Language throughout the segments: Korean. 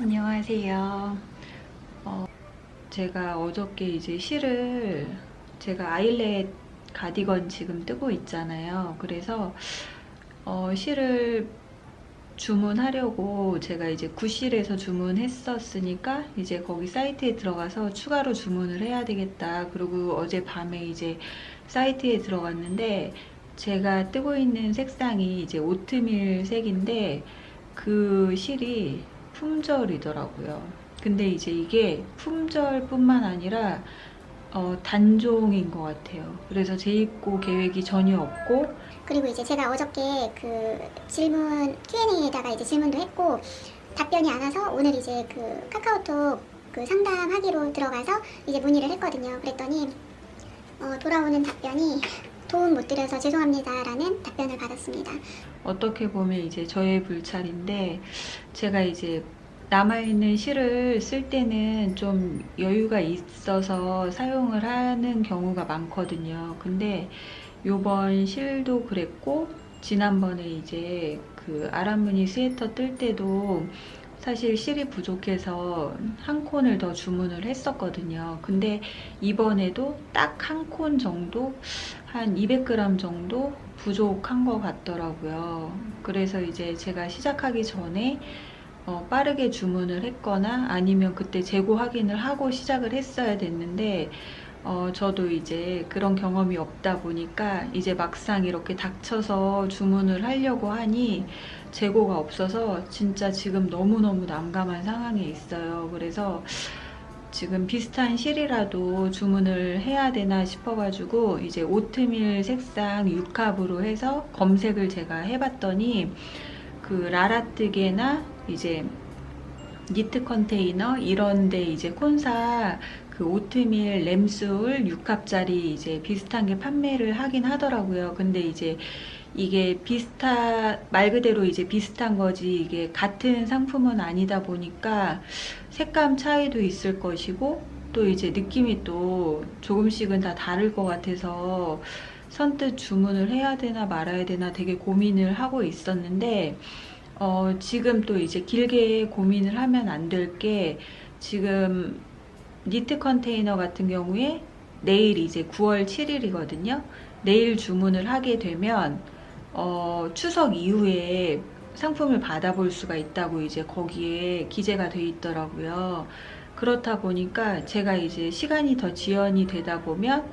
안녕하세요. 제가 어저께 이제 실을 제가 아일렛 가디건 지금 뜨고 있잖아요. 그래서 실을 주문하려고 제가 이제 구실에서 주문했었으니까 이제 거기 사이트에 들어가서 추가로 주문을 해야 되겠다. 그리고 어젯밤에 이제 사이트에 들어갔는데 제가 뜨고 있는 색상이 이제 오트밀 색인데 그 실이 품절이더라고요. 근데 이제 이게 품절뿐만 아니라 단종인 것 같아요. 그래서 재입고 계획이 전혀 없고, 그리고 이제 제가 어저께 그 질문 Q&A에다가 이제 질문도 했고 답변이 안 와서 오늘 이제 그 카카오톡 그 상담하기로 들어가서 이제 문의를 했거든요. 그랬더니 돌아오는 답변이 도움 못 드려서 죄송합니다라는 답변을 받았습니다. 어떻게 보면 이제 저의 불찰인데, 제가 이제 남아있는 실을 쓸 때는 좀 여유가 있어서 사용을 하는 경우가 많거든요. 근데 요번 실도 그랬고, 지난번에 이제 그 아람무늬 스웨터 뜰 때도 사실 실이 부족해서 한 콘을 더 주문을 했었거든요. 근데 이번에도 딱 한 콘 정도, 한 200g 정도 부족한 것 같더라고요. 그래서 이제 제가 시작하기 전에 빠르게 주문을 했거나 아니면 그때 재고 확인을 하고 시작을 했어야 됐는데, 저도 이제 그런 경험이 없다 보니까 이제 막상 이렇게 닥쳐서 주문을 하려고 하니 재고가 없어서 진짜 지금 너무너무 난감한 상황에 있어요. 그래서 지금 비슷한 실이라도 주문을 해야 되나 싶어가지고 이제 오트밀 색상 6합으로 해서 검색을 제가 해봤더니 그 라라뜨게나 이제 니트 컨테이너 이런데 이제 콘사 그 오트밀 램술 6합짜리 이제 비슷한 게 판매를 하긴 하더라고요. 근데 이제 이게 말 그대로 이제 비슷한 거지 이게 같은 상품은 아니다 보니까 색감 차이도 있을 것이고 또 이제 느낌이 또 조금씩은 다 다를 것 같아서 선뜻 주문을 해야 되나 말아야 되나 되게 고민을 하고 있었는데, 지금 또 이제 길게 고민을 하면 안 될 게, 지금 니트 컨테이너 같은 경우에 내일 이제 9월 7일이거든요. 내일 주문을 하게 되면 추석 이후에 상품을 받아볼 수가 있다고 이제 거기에 기재가 돼 있더라고요. 그렇다 보니까 제가 이제 시간이 더 지연이 되다 보면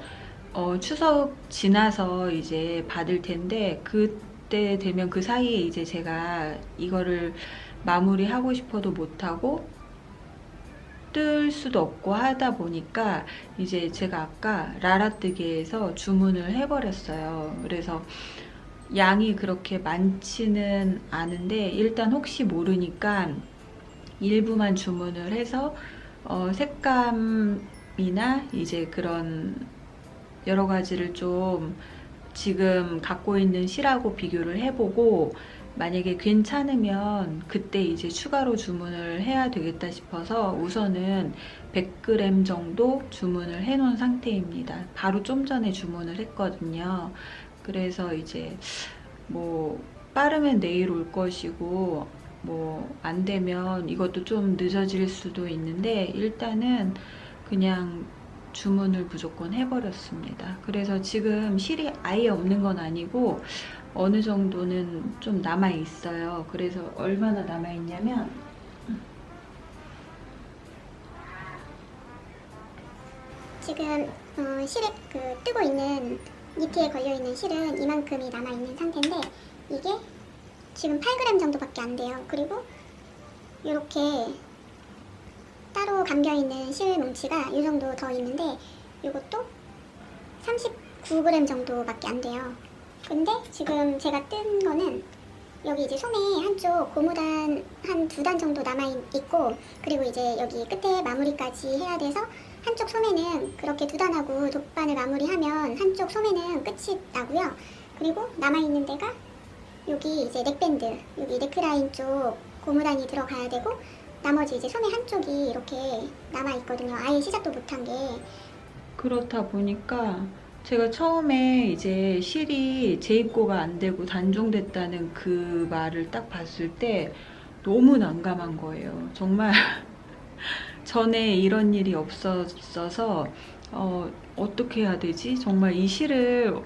추석 지나서 이제 받을 텐데, 그때 되면 그 사이에 이제 제가 이거를 마무리하고 싶어도 못하고 뜰 수도 없고 하다 보니까 이제 제가 아까 라라뜨게에서 주문을 해버렸어요. 그래서 양이 그렇게 많지는 않은데 일단 혹시 모르니까 일부만 주문을 해서 색감이나 이제 그런 여러 가지를 좀 지금 갖고 있는 실하고 비교를 해보고 만약에 괜찮으면 그때 이제 추가로 주문을 해야 되겠다 싶어서 우선은 100g 정도 주문을 해 놓은 상태입니다. 바로 좀 전에 주문을 했거든요. 그래서 이제 뭐 빠르면 내일 올 것이고 뭐 안 되면 이것도 좀 늦어질 수도 있는데 일단은 그냥 주문을 무조건 해버렸습니다. 그래서 지금 실이 아예 없는 건 아니고 어느 정도는 좀 남아 있어요. 그래서 얼마나 남아 있냐면 지금 실에 그 뜨고 있는 니트에 걸려 있는 실은 이만큼이 남아 있는 상태인데 이게 지금 8g 정도밖에 안 돼요. 그리고 이렇게 따로 감겨 있는 실 뭉치가 이 정도 더 있는데 이것도 39g 정도밖에 안 돼요. 근데 지금 제가 뜬 거는 여기 이제 소매 한쪽 고무단 한 2단 정도 남아있고, 그리고 이제 여기 끝에 마무리까지 해야 돼서 한쪽 소매는 그렇게 2단하고 돗반을 마무리하면 한쪽 소매는 끝이 나고요. 그리고 남아있는 데가 여기 이제 넥밴드, 여기 넥라인 쪽 고무단이 들어가야 되고 나머지 이제 소매 한쪽이 이렇게 남아있거든요. 아예 시작도 못한 게. 그렇다 보니까 제가 처음에 이제 실이 재입고가 안 되고 단종됐다는 그 말을 딱 봤을 때 너무 난감한 거예요. 정말 전에 이런 일이 없었어서 어떻게 해야 되지? 정말 이 실을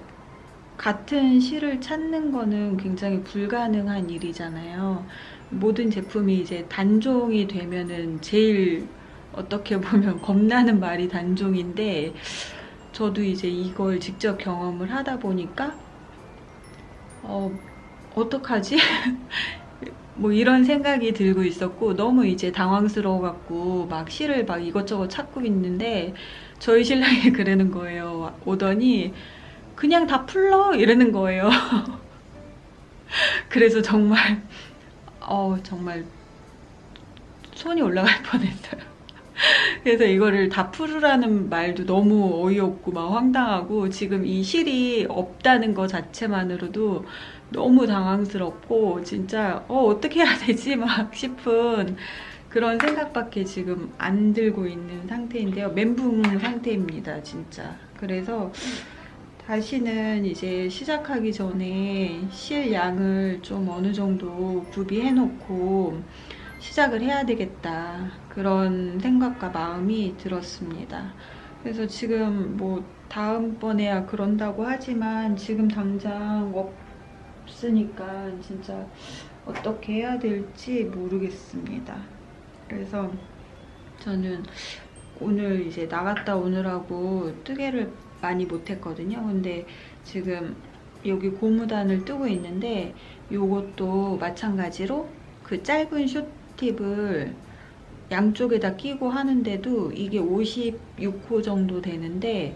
같은 실을 찾는 거는 굉장히 불가능한 일이잖아요. 모든 제품이 이제 단종이 되면은 제일 어떻게 보면 겁나는 말이 단종인데 저도 이제 이걸 직접 경험을 하다 보니까 어떡하지? 뭐 이런 생각이 들고 있었고 너무 이제 당황스러워갖고 막 실을 막 이것저것 찾고 있는데 저희 신랑이 그러는 거예요. 오더니 그냥 다 풀러 이러는 거예요. 그래서 정말 정말 손이 올라갈 뻔했어요. 그래서 이거를 다 풀으라는 말도 너무 어이없고 막 황당하고 지금 이 실이 없다는 거 자체만으로도 너무 당황스럽고 진짜 어떻게 해야 되지 막 싶은 그런 생각밖에 지금 안 들고 있는 상태인데요. 멘붕 상태입니다, 진짜. 그래서 다시는 이제 시작하기 전에 실 양을 좀 어느 정도 구비해 놓고 시작을 해야 되겠다. 그런 생각과 마음이 들었습니다. 그래서 지금 뭐 다음번에야 그런다고 하지만 지금 당장 없으니까 진짜 어떻게 해야 될지 모르겠습니다. 그래서 저는 오늘 이제 나갔다 오느라고 뜨개를 많이 못했거든요. 근데 지금 여기 고무단을 뜨고 있는데 요것도 마찬가지로 그 짧은 숏팁을 양쪽에다 끼고 하는데도 이게 56호 정도 되는데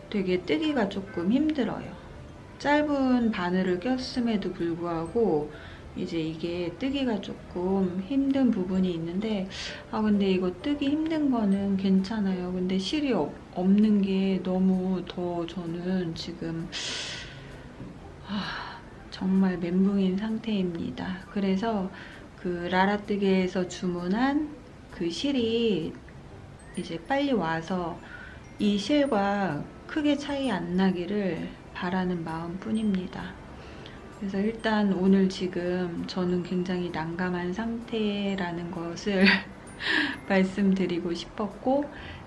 되게 뜨기가 조금 힘들어요. 짧은 바늘을 꼈음에도 불구하고 이제 이게 뜨기가 조금 힘든 부분이 있는데 근데 이거 뜨기 힘든 거는 괜찮아요. 근데 실이 없는 게 너무 더 저는 지금 정말 멘붕인 상태입니다. 그래서 그 라라뜨개에서 주문한 그 실이 이제 빨리 와서 이 실과 크게 차이 안 나기를 바라는 마음뿐입니다. 그래서 일단 오늘 지금 저는 굉장히 난감한 상태라는 것을 말씀드리고 싶었고,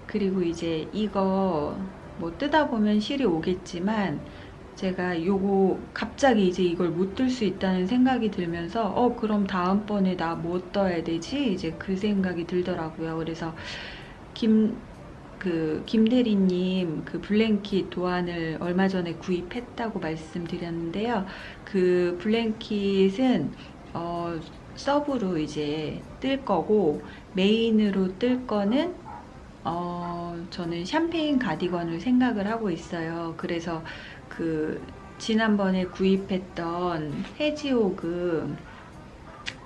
그리고 이제 이거 뭐 뜨다 보면 실이 오겠지만 제가 요거 갑자기 이제 이걸 못 뜰 수 있다는 생각이 들면서 그럼 다음번에 나 뭐 떠야 되지? 이제 그 생각이 들더라고요. 그래서 김대리님 그 블랭킷 도안을 얼마 전에 구입했다고 말씀드렸는데요. 그 블랭킷은 서브로 이제 뜰 거고 메인으로 뜰 거는 저는 샴페인 가디건을 생각을 하고 있어요. 그래서 그 지난번에 구입했던 해지오그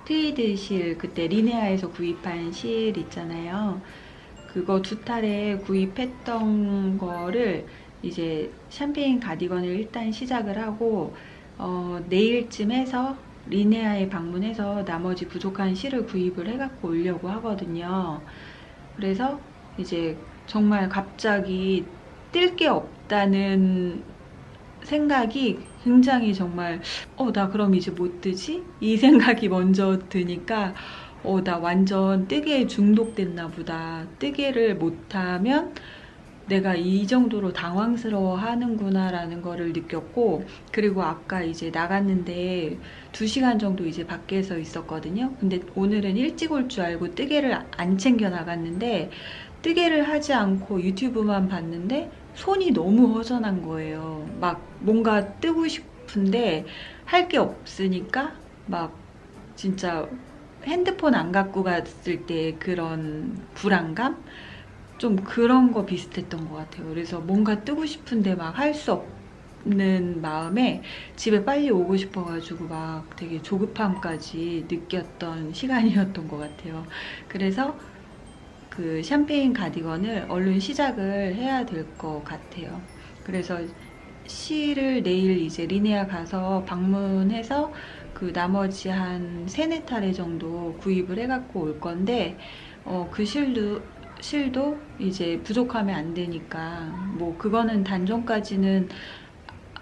트위드 실 그때 리네아에서 구입한 실 있잖아요. 그거 2탈에 구입했던 거를 이제 샴페인 가디건을 일단 시작을 하고 내일쯤 해서 리네아에 방문해서 나머지 부족한 실을 구입을 해갖고 오려고 하거든요. 그래서 이제 정말 갑자기 뜰 게 없다는 생각이 굉장히 정말 나 그럼 이제 못 뜨지? 이 생각이 먼저 드니까 나 완전 뜨개에 중독됐나 보다. 뜨개를 못하면 내가 이 정도로 당황스러워 하는구나 라는 거를 느꼈고, 그리고 아까 이제 나갔는데 2시간 정도 이제 밖에서 있었거든요. 근데 오늘은 일찍 올 줄 알고 뜨개를 안 챙겨 나갔는데 뜨개를 하지 않고 유튜브만 봤는데 손이 너무 허전한 거예요. 막 뭔가 뜨고 싶은데 할 게 없으니까 막 진짜 핸드폰 안 갖고 갔을 때 그런 불안감? 좀 그런 거 비슷했던 것 같아요. 그래서 뭔가 뜨고 싶은데 막 할 수 없는 마음에 집에 빨리 오고 싶어가지고 막 되게 조급함까지 느꼈던 시간이었던 것 같아요. 그래서 그 샴페인 가디건을 얼른 시작을 해야 될 것 같아요. 그래서 실을 내일 이제 리네아 가서 방문해서 그 나머지 한 3-4탈에 정도 구입을 해갖고 올 건데 그 실도 이제 부족하면 안 되니까 뭐 그거는 단종까지는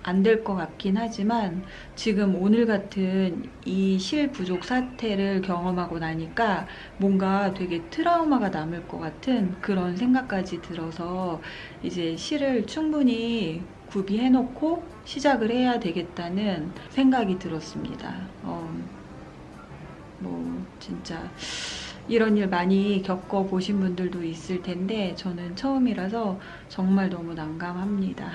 안 될 것 같긴 하지만 지금 오늘 같은 이 실 부족 사태를 경험하고 나니까 뭔가 되게 트라우마가 남을 것 같은 그런 생각까지 들어서 이제 실을 충분히 구비해 놓고 시작을 해야 되겠다는 생각이 들었습니다. 뭐 진짜 이런 일 많이 겪어보신 분들도 있을 텐데 저는 처음이라서 정말 너무 난감합니다.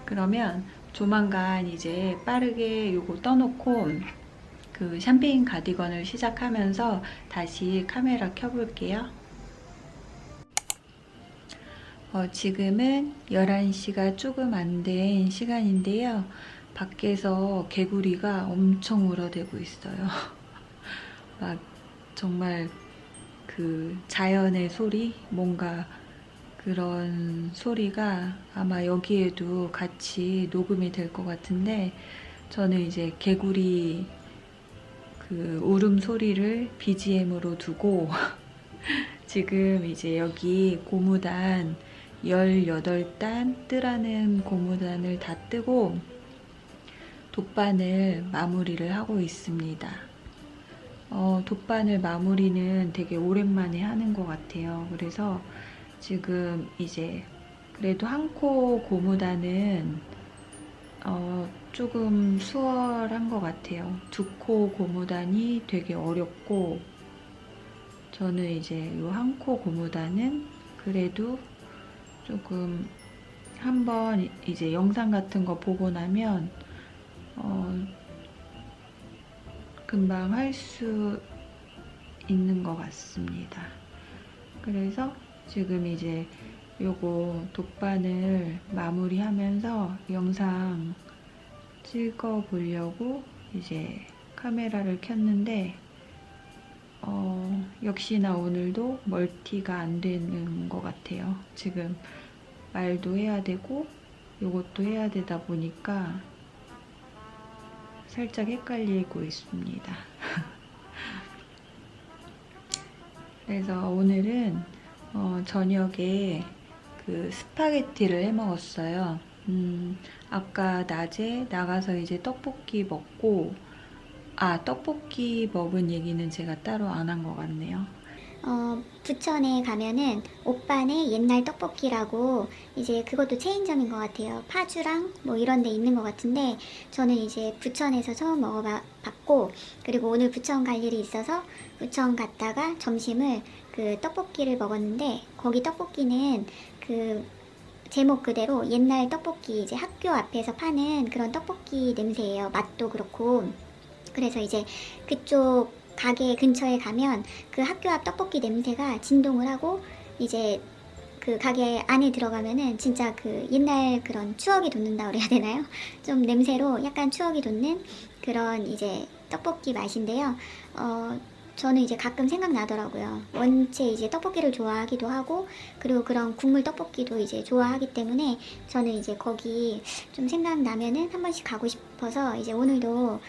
그러면 조만간 이제 빠르게 요거 떠놓고 그 샴페인 가디건을 시작하면서 다시 카메라 켜볼게요. 지금은 11시가 조금 안 된 시간인데요. 밖에서 개구리가 엄청 울어대고 있어요. 막 정말 그 자연의 소리, 뭔가 그런 소리가 아마 여기에도 같이 녹음이 될 것 같은데 저는 이제 개구리 그 울음소리를 BGM으로 두고 지금 이제 여기 고무단 18단 뜨라는 고무단을 다 뜨고 돗바늘 마무리를 하고 있습니다. 돗바늘 마무리는 되게 오랜만에 하는 것 같아요. 그래서 지금 이제 그래도 한 코 고무단은 조금 수월한 것 같아요. 두 코 고무단이 되게 어렵고 저는 이제 이 한 코 고무단은 그래도 조금 한번 이제 영상 같은 거 보고 나면 금방 할 수 있는 것 같습니다. 그래서 지금 이제 요거 돗바늘 마무리하면서 영상 찍어 보려고 이제 카메라를 켰는데 역시나 오늘도 멀티가 안 되는 것 같아요. 지금 말도 해야 되고 요것도 해야 되다 보니까 살짝 헷갈리고 있습니다. 그래서 오늘은 저녁에 그 스파게티를 해 먹었어요. 아까 낮에 나가서 이제 떡볶이 먹고 떡볶이 먹은 얘기는 제가 따로 안 한 것 같네요. 부천에 가면은 오빠네 옛날 떡볶이라고 이제 그것도 체인점인 것 같아요. 파주랑 뭐 이런 데 있는 것 같은데 저는 이제 부천에서 처음 먹어봤고 그리고 오늘 부천 갈 일이 있어서 부천 갔다가 점심을 그 떡볶이를 먹었는데 거기 떡볶이는 그 제목 그대로 옛날 떡볶이 이제 학교 앞에서 파는 그런 떡볶이 냄새예요. 맛도 그렇고 그래서 이제 그쪽 가게 근처에 가면 그 학교 앞 떡볶이 냄새가 진동을 하고 이제 그 가게 안에 들어가면은 진짜 그 옛날 그런 추억이 돋는다 그래야 되나요? 좀 냄새로 약간 추억이 돋는 그런 이제 떡볶이 맛인데요. 저는 이제 가끔 생각나더라고요. 원체 이제 떡볶이를 좋아하기도 하고 그리고 그런 국물 떡볶이도 이제 좋아하기 때문에 저는 이제 거기 좀 생각나면은 한 번씩 가고 싶어서 이제 오늘도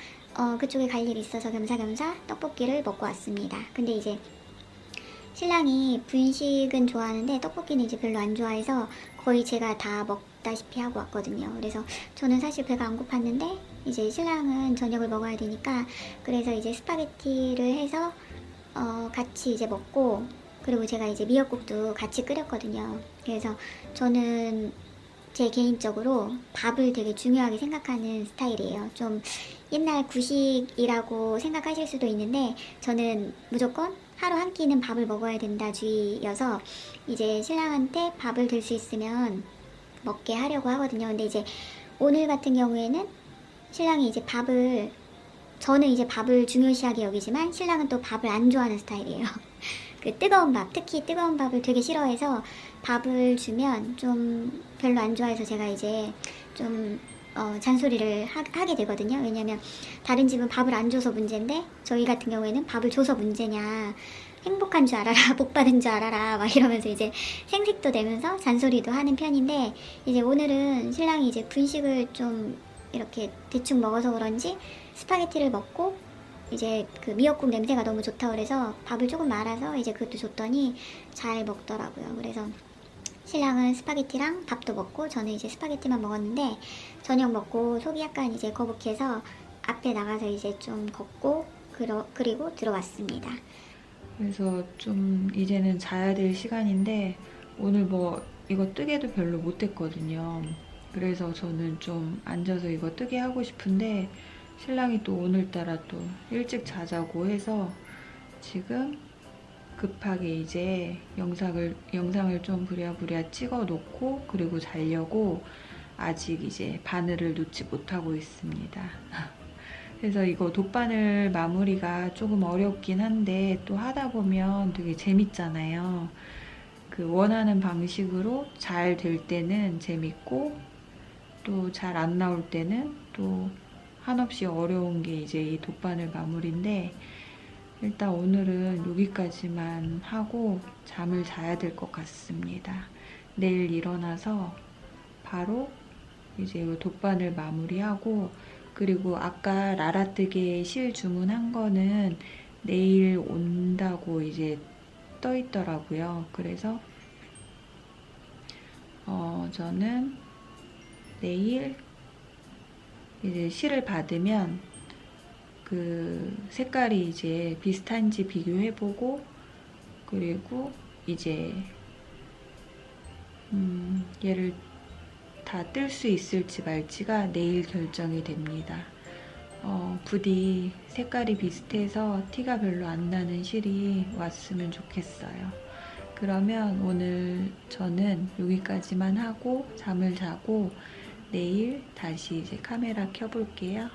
그쪽에 갈 일이 있어서 겸사겸사 떡볶이를 먹고 왔습니다. 근데 이제 신랑이 분식은 좋아하는데 떡볶이는 이제 별로 안 좋아해서 거의 제가 다 먹다시피 하고 왔거든요. 그래서 저는 사실 배가 안 고팠는데 이제 신랑은 저녁을 먹어야 되니까 그래서 이제 스파게티를 해서 같이 이제 먹고 그리고 제가 이제 미역국도 같이 끓였거든요. 그래서 저는 제 개인적으로 밥을 되게 중요하게 생각하는 스타일이에요. 좀 옛날 구식이라고 생각하실 수도 있는데 저는 무조건 하루 한 끼는 밥을 먹어야 된다 주의여서 이제 신랑한테 밥을 들 수 있으면 먹게 하려고 하거든요. 근데 이제 오늘 같은 경우에는 신랑이 이제 저는 이제 밥을 중요시하게 여기지만 신랑은 또 밥을 안 좋아하는 스타일이에요. 그 뜨거운 밥, 특히 뜨거운 밥을 되게 싫어해서 밥을 주면 좀 별로 안 좋아해서 제가 이제 좀 잔소리를 하게 되거든요. 왜냐면 다른 집은 밥을 안 줘서 문제인데 저희 같은 경우에는 밥을 줘서 문제냐, 행복한 줄 알아라, 복 받은 줄 알아라 막 이러면서 이제 생색도 내면서 잔소리도 하는 편인데 이제 오늘은 신랑이 이제 분식을 좀 이렇게 대충 먹어서 그런지 스파게티를 먹고 이제 그 미역국 냄새가 너무 좋다 그래서 밥을 조금 말아서 이제 그것도 줬더니 잘 먹더라고요. 그래서 신랑은 스파게티랑 밥도 먹고 저는 이제 스파게티만 먹었는데 저녁 먹고 속이 약간 이제 거북해서 앞에 나가서 이제 좀 걷고 그리고 들어왔습니다. 그래서 좀 이제는 자야 될 시간인데 오늘 뭐 이거 뜨개도 별로 못했거든요. 그래서 저는 좀 앉아서 이거 뜨개 하고 싶은데 신랑이 또 오늘따라 또 일찍 자자고 해서 지금 급하게 이제 영상을 좀 부랴부랴 찍어 놓고 그리고 자려고 아직 이제 바늘을 놓지 못하고 있습니다. 그래서 이거 돗바늘 마무리가 조금 어렵긴 한데 또 하다 보면 되게 재밌잖아요. 그 원하는 방식으로 잘 될 때는 재밌고 또 잘 안 나올 때는 또 한없이 어려운 게 이제 이 돗바늘 마무리인데 일단 오늘은 여기까지만 하고 잠을 자야 될 것 같습니다. 내일 일어나서 바로 이제 이 돗바늘 마무리하고 그리고 아까 라라뜨게 실 주문한 거는 내일 온다고 이제 떠 있더라고요. 그래서 저는 내일 이제 실을 받으면 그 색깔이 이제 비슷한지 비교해보고 그리고 이제 얘를 다 뜰 수 있을지 말지가 내일 결정이 됩니다. 부디 색깔이 비슷해서 티가 별로 안 나는 실이 왔으면 좋겠어요. 그러면 오늘 저는 여기까지만 하고 잠을 자고 내일 다시 이제 카메라 켜볼게요.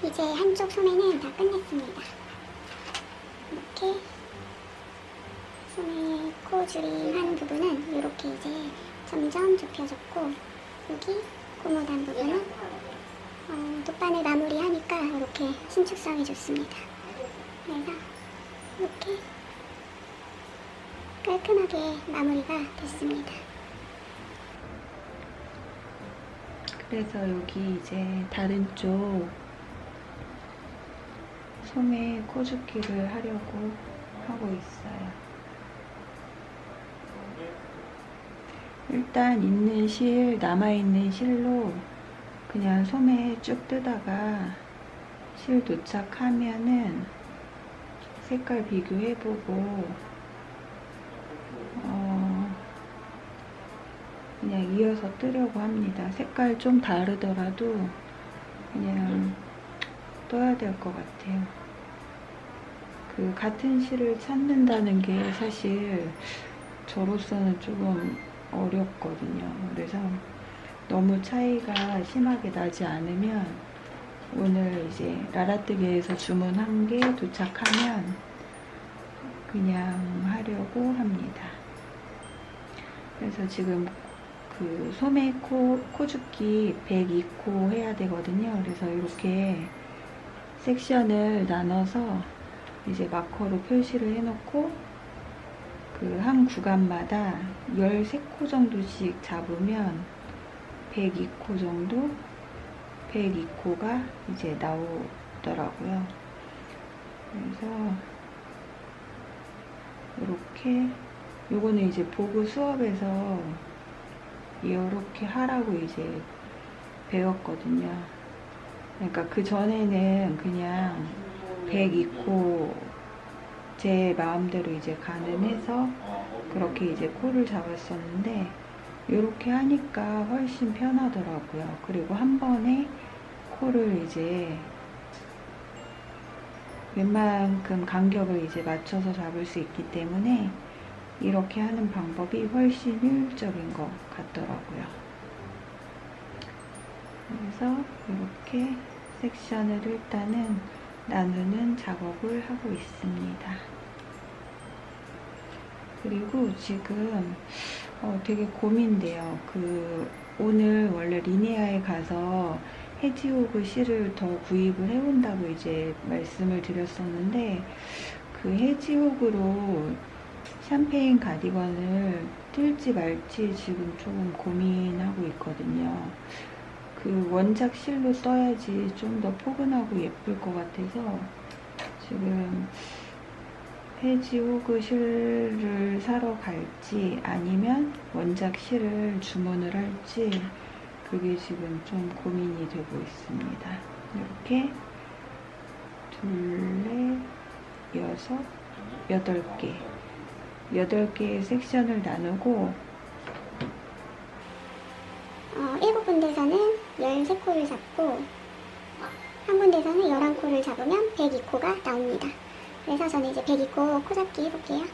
이제 한쪽 소매는 다 끝냈습니다. 이렇게 소매 코줄임한 부분은 이렇게 이제 점점 좁혀졌고 여기 고무단 부분은 돗바늘 마무리하니까 이렇게 신축성이 좋습니다. 그래서 이렇게 깔끔하게 마무리가 됐습니다. 그래서 여기 이제 다른 쪽 소매 코줍기를 하려고 하고 있어요. 일단 있는 실, 남아있는 실로 그냥 소매 쭉 뜨다가 실 도착하면은 색깔 비교해보고 그냥 이어서 뜨려고 합니다. 색깔 좀 다르더라도 그냥 떠야 될 것 같아요. 그 같은 실을 찾는다는 게 사실 저로서는 조금 어렵거든요. 그래서 너무 차이가 심하게 나지 않으면 오늘 이제 라라뜨게에서 주문한 게 도착하면 그냥 하려고 합니다. 그래서 지금 그 소매 코줍기 102코 해야 되거든요. 그래서 이렇게 섹션을 나눠서 이제 마커로 표시를 해놓고 그 한 구간마다 13코 정도씩 잡으면 102코 정도 102코가 이제 나오더라고요. 그래서 이렇게 요거는 이제 보고 수업에서 이렇게 하라고 이제 배웠거든요. 그러니까 그 전에는 그냥 102코 제 마음대로 이제 가늠해서 그렇게 이제 코를 잡았었는데 이렇게 하니까 훨씬 편하더라고요. 그리고 한 번에 코를 이제 웬만큼 간격을 이제 맞춰서 잡을 수 있기 때문에 이렇게 하는 방법이 훨씬 효율적인 것 같더라고요. 그래서 이렇게 섹션을 일단은 나누는 작업을 하고 있습니다. 그리고 지금 되게 고민돼요. 오늘 원래 리네아에 가서 해지호그 실을 더 구입을 해온다고 이제 말씀을 드렸었는데, 그 해지호그로 샴페인 가디건을 뜰지 말지 지금 조금 고민하고 있거든요. 그 원작 실로 떠야지 좀 더 포근하고 예쁠 것 같아서 지금 해지호그 실을 사러 갈지 아니면 원작 실을 주문을 할지 그게 지금 좀 고민이 되고 있습니다. 이렇게 둘, 넷, 여섯, 8개 8개의 섹션을 나누고 7군데서는 13코를 잡고 한 군데서는 11코를 잡으면 102코가 나옵니다. 그래서 저는 이제 102코 코 잡기 해볼게요.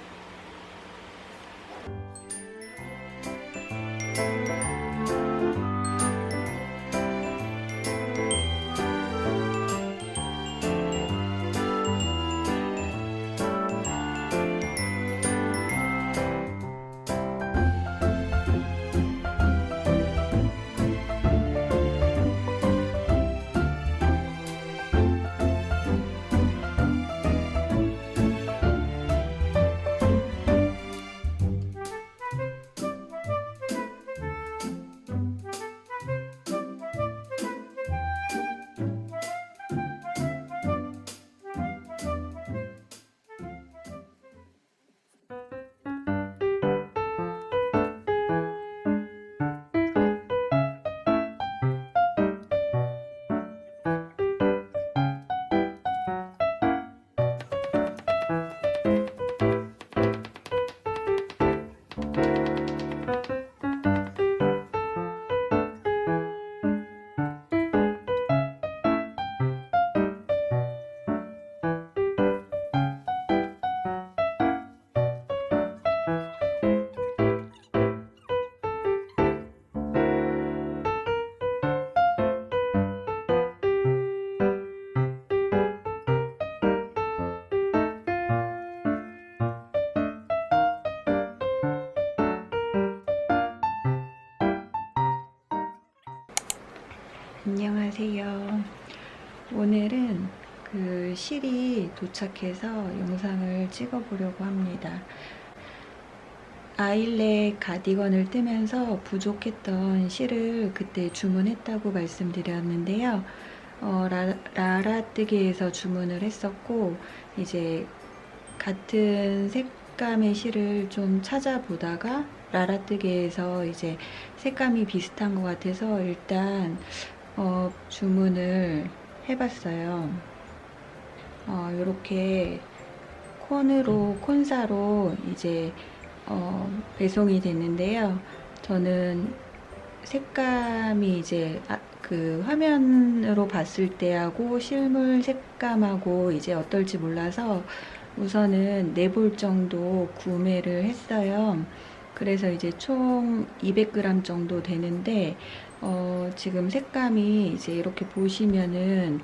안녕하세요. 오늘은 그 실이 도착해서 영상을 찍어 보려고 합니다. 아일렛 가디건을 뜨면서 부족했던 실을 그때 주문했다고 말씀드렸는데요. 라라뜨기에서 주문을 했었고, 이제 같은 색감의 실을 좀 찾아보다가 라라뜨기에서 이제 색감이 비슷한 것 같아서 일단 주문을 해봤어요. 이렇게 콘사로 이제 배송이 됐는데요. 저는 색감이 이제 그 화면으로 봤을 때하고 실물 색감하고 이제 어떨지 몰라서 우선은 4볼 정도 구매를 했어요. 그래서 이제 총 200g 정도 되는데 지금 색감이 이제 이렇게 보시면은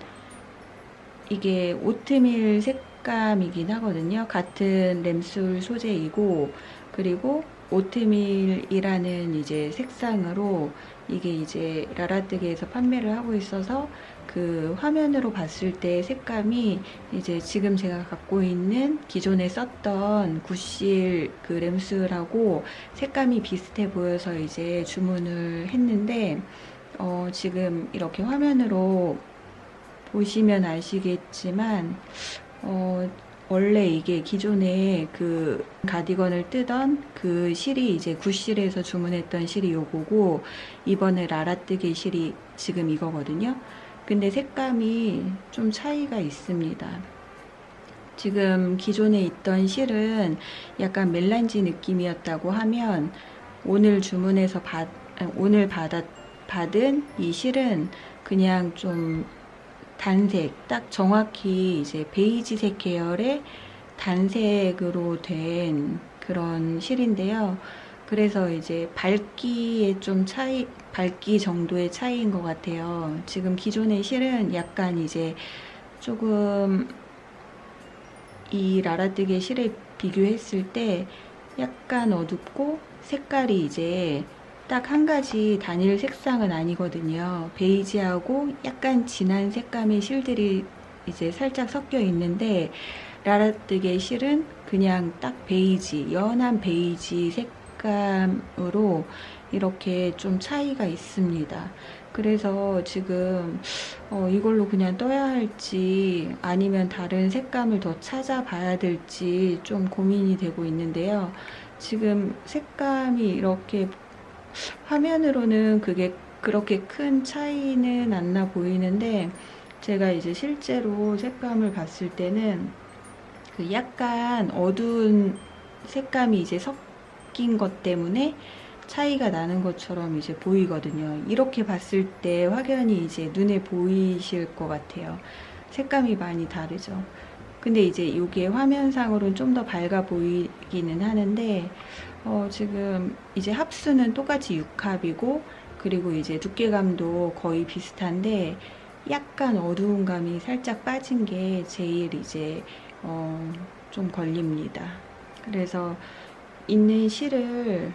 이게 오트밀 색감이긴 하거든요. 같은 램술 소재이고, 그리고 오트밀이라는 이제 색상으로 이게 이제 라라뜨기에서 판매를 하고 있어서 그 화면으로 봤을 때 색감이 이제 지금 제가 갖고 있는 기존에 썼던 구실 그 램술하고 색감이 비슷해 보여서 이제 주문을 했는데 지금 이렇게 화면으로 보시면 아시겠지만 원래 이게 기존에 그 가디건을 뜨던 그 실이 이제 구실에서 주문했던 실이 요거고, 이번에 라라뜨기 실이 지금 이거거든요. 근데 색감이 좀 차이가 있습니다. 지금 기존에 있던 실은 약간 멜란지 느낌이었다고 하면, 오늘 주문해서 오늘 받은 이 실은 그냥 좀 단색, 딱 정확히 이제 베이지색 계열의 단색으로 된 그런 실인데요. 그래서 이제 밝기의 좀 차이, 밝기 정도의 차이인 것 같아요. 지금 기존의 실은 약간 이제 조금 이 라라뜨게 실에 비교했을 때 약간 어둡고 색깔이 이제 딱 한 가지 단일 색상은 아니거든요. 베이지하고 약간 진한 색감의 실들이 이제 살짝 섞여 있는데 라라뜨게 실은 그냥 딱 베이지, 연한 베이지 색감으로 이렇게 좀 차이가 있습니다. 그래서 지금 이걸로 그냥 떠야 할지 아니면 다른 색감을 더 찾아봐야 될지 좀 고민이 되고 있는데요. 지금 색감이 이렇게 화면으로는 그게 그렇게 큰 차이는 안 나 보이는데 제가 이제 실제로 색감을 봤을 때는 그 약간 어두운 색감이 이제 섞인 것 때문에 차이가 나는 것처럼 이제 보이거든요. 이렇게 봤을 때 확연히 이제 눈에 보이실 것 같아요. 색감이 많이 다르죠. 근데 이제 이게 화면상으로는 좀 더 밝아 보이기는 하는데 지금 이제 합수는 똑같이 6합이고 그리고 이제 두께감도 거의 비슷한데 약간 어두운 감이 살짝 빠진 게 제일 이제 좀 걸립니다. 그래서 있는 실을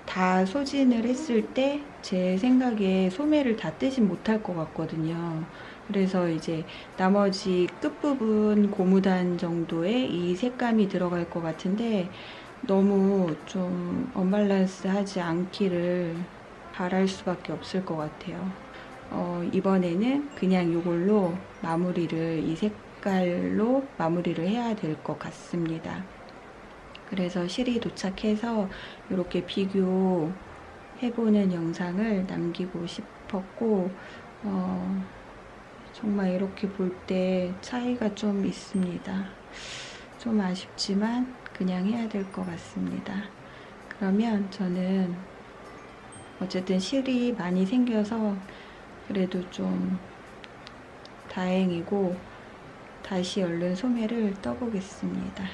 다 소진을 했을 때 제 생각에 소매를 다 뜨진 못할 것 같거든요. 그래서 이제 나머지 끝부분 고무단 정도의 이 색감이 들어갈 것 같은데 너무 좀 언밸런스 하지 않기를 바랄 수밖에 없을 것 같아요. 이번에는 그냥 이걸로 마무리를, 이 색깔로 마무리를 해야 될 것 같습니다. 그래서 실이 도착해서 이렇게 비교해보는 영상을 남기고 싶었고, 정말 이렇게 볼 때 차이가 좀 있습니다. 좀 아쉽지만 그냥 해야 될 것 같습니다. 그러면 저는 어쨌든 실이 많이 생겨서 그래도 좀 다행이고 다시 얼른 소매를 떠보겠습니다.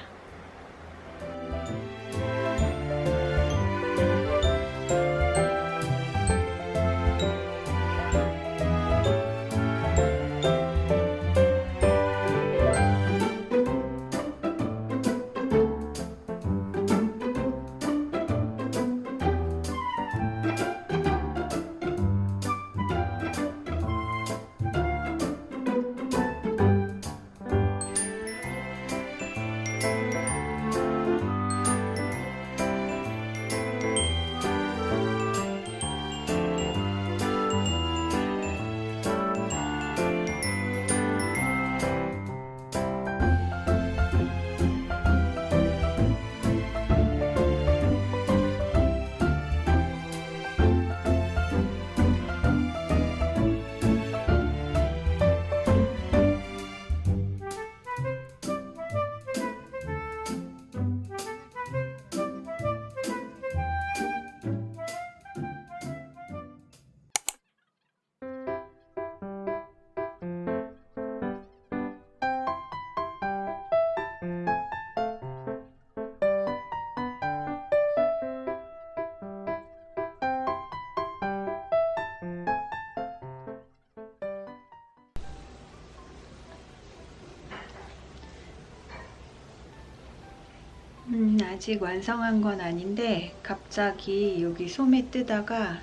아직 완성한 건 아닌데 갑자기 여기 소매 뜨다가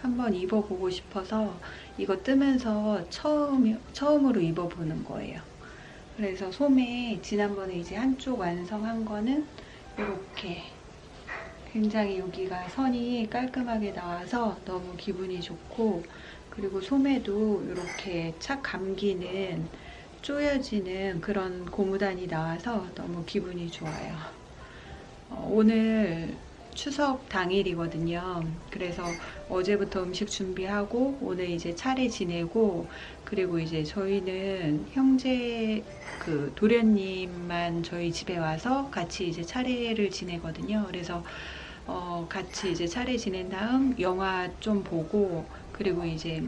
한번 입어보고 싶어서 이거 뜨면서 처음으로 입어보는 거예요. 그래서 소매 지난번에 이제 한쪽 완성한 거는 이렇게 굉장히 여기가 선이 깔끔하게 나와서 너무 기분이 좋고, 그리고 소매도 이렇게 착 감기는 조여지는 그런 고무단이 나와서 너무 기분이 좋아요. 오늘 추석 당일이거든요. 그래서 어제부터 음식 준비하고 오늘 이제 차례 지내고, 그리고 이제 저희는 형제 그 도련님만 저희 집에 와서 같이 이제 차례를 지내거든요. 그래서 같이 이제 차례 지낸 다음 영화 좀 보고, 그리고 이제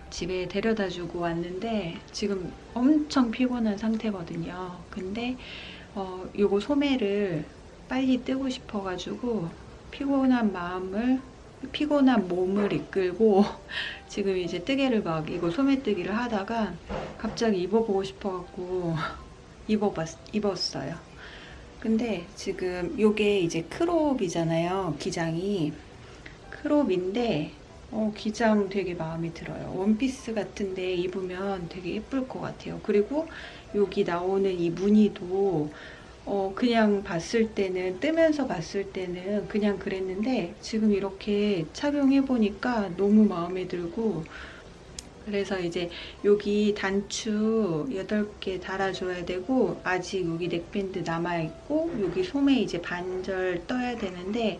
집에 데려다 주고 왔는데 지금 엄청 피곤한 상태거든요. 근데 요거 소매를 빨리 뜨고 싶어가지고 피곤한 몸을 이끌고 지금 이제 뜨개를 막 이거 소매뜨기를 하다가 갑자기 입어보고 싶어갖고 입었어요. 근데 지금 요게 이제 크롭이잖아요. 기장이 크롭인데 기장 되게 마음에 들어요. 원피스 같은데 입으면 되게 예쁠 것 같아요. 그리고 여기 나오는 이 무늬도 그냥 뜨면서 봤을 때는 그냥 그랬는데 지금 이렇게 착용해 보니까 너무 마음에 들고, 그래서 이제 여기 단추 8개 달아줘야 되고, 아직 여기 넥밴드 남아있고, 여기 소매 이제 반절 떠야 되는데,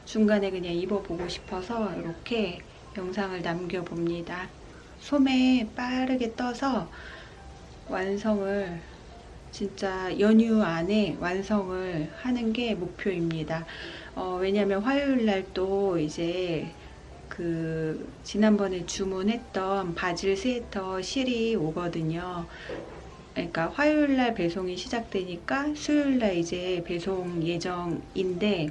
중간에 그냥 입어보고 싶어서 이렇게 영상을 남겨봅니다. 소매 빠르게 떠서 완성을, 진짜 연휴 안에 완성을 하는 게 목표입니다. 왜냐면 화요일 날 또 이제 지난번에 주문했던 바질 스웨터 실이 오거든요. 그러니까 화요일 날 배송이 시작되니까 수요일 날 이제 배송 예정인데,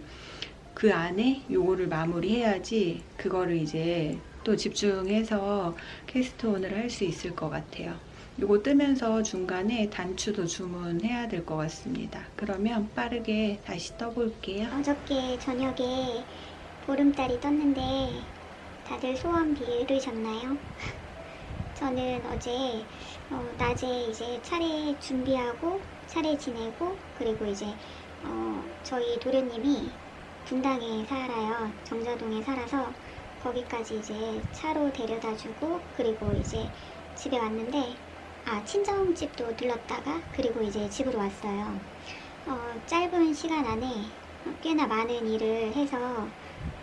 그 안에 요거를 마무리해야지 그거를 이제 또 집중해서 캐스트온을 할 수 있을 것 같아요. 요거 뜨면서 중간에 단추도 주문해야 될 것 같습니다. 그러면 빠르게 다시 떠볼게요. 어저께 저녁에 보름달이 떴는데 다들 소원 빌으셨나요? 저는 어제 낮에 이제 차례 준비하고 차례 지내고, 그리고 이제 저희 도련님이 분당에 살아요. 정자동에 살아서 거기까지 이제 차로 데려다주고, 그리고 이제 집에 왔는데 친정집도 들렀다가 그리고 이제 집으로 왔어요. 짧은 시간 안에 꽤나 많은 일을 해서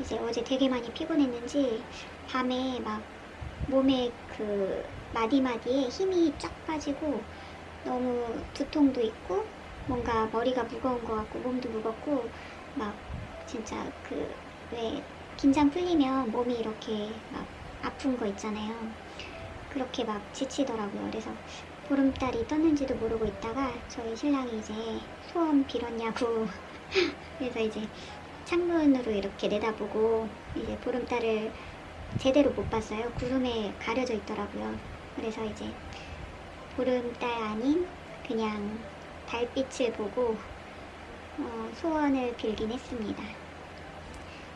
이제 어제 되게 많이 피곤했는지 밤에 막 몸에 마디마디에 힘이 쫙 빠지고 너무 두통도 있고 뭔가 머리가 무거운 것 같고 몸도 무겁고 막 진짜 왜 긴장 풀리면 몸이 이렇게 막 아픈 거 있잖아요. 그렇게 막 지치더라고요. 그래서 보름달이 떴는지도 모르고 있다가 저희 신랑이 이제 소원 빌었냐고 그래서 이제 창문으로 이렇게 내다보고 이제 보름달을 제대로 못 봤어요. 구름에 가려져 있더라고요. 그래서 이제 보름달 아닌 그냥 달빛을 보고 소원을 빌긴 했습니다.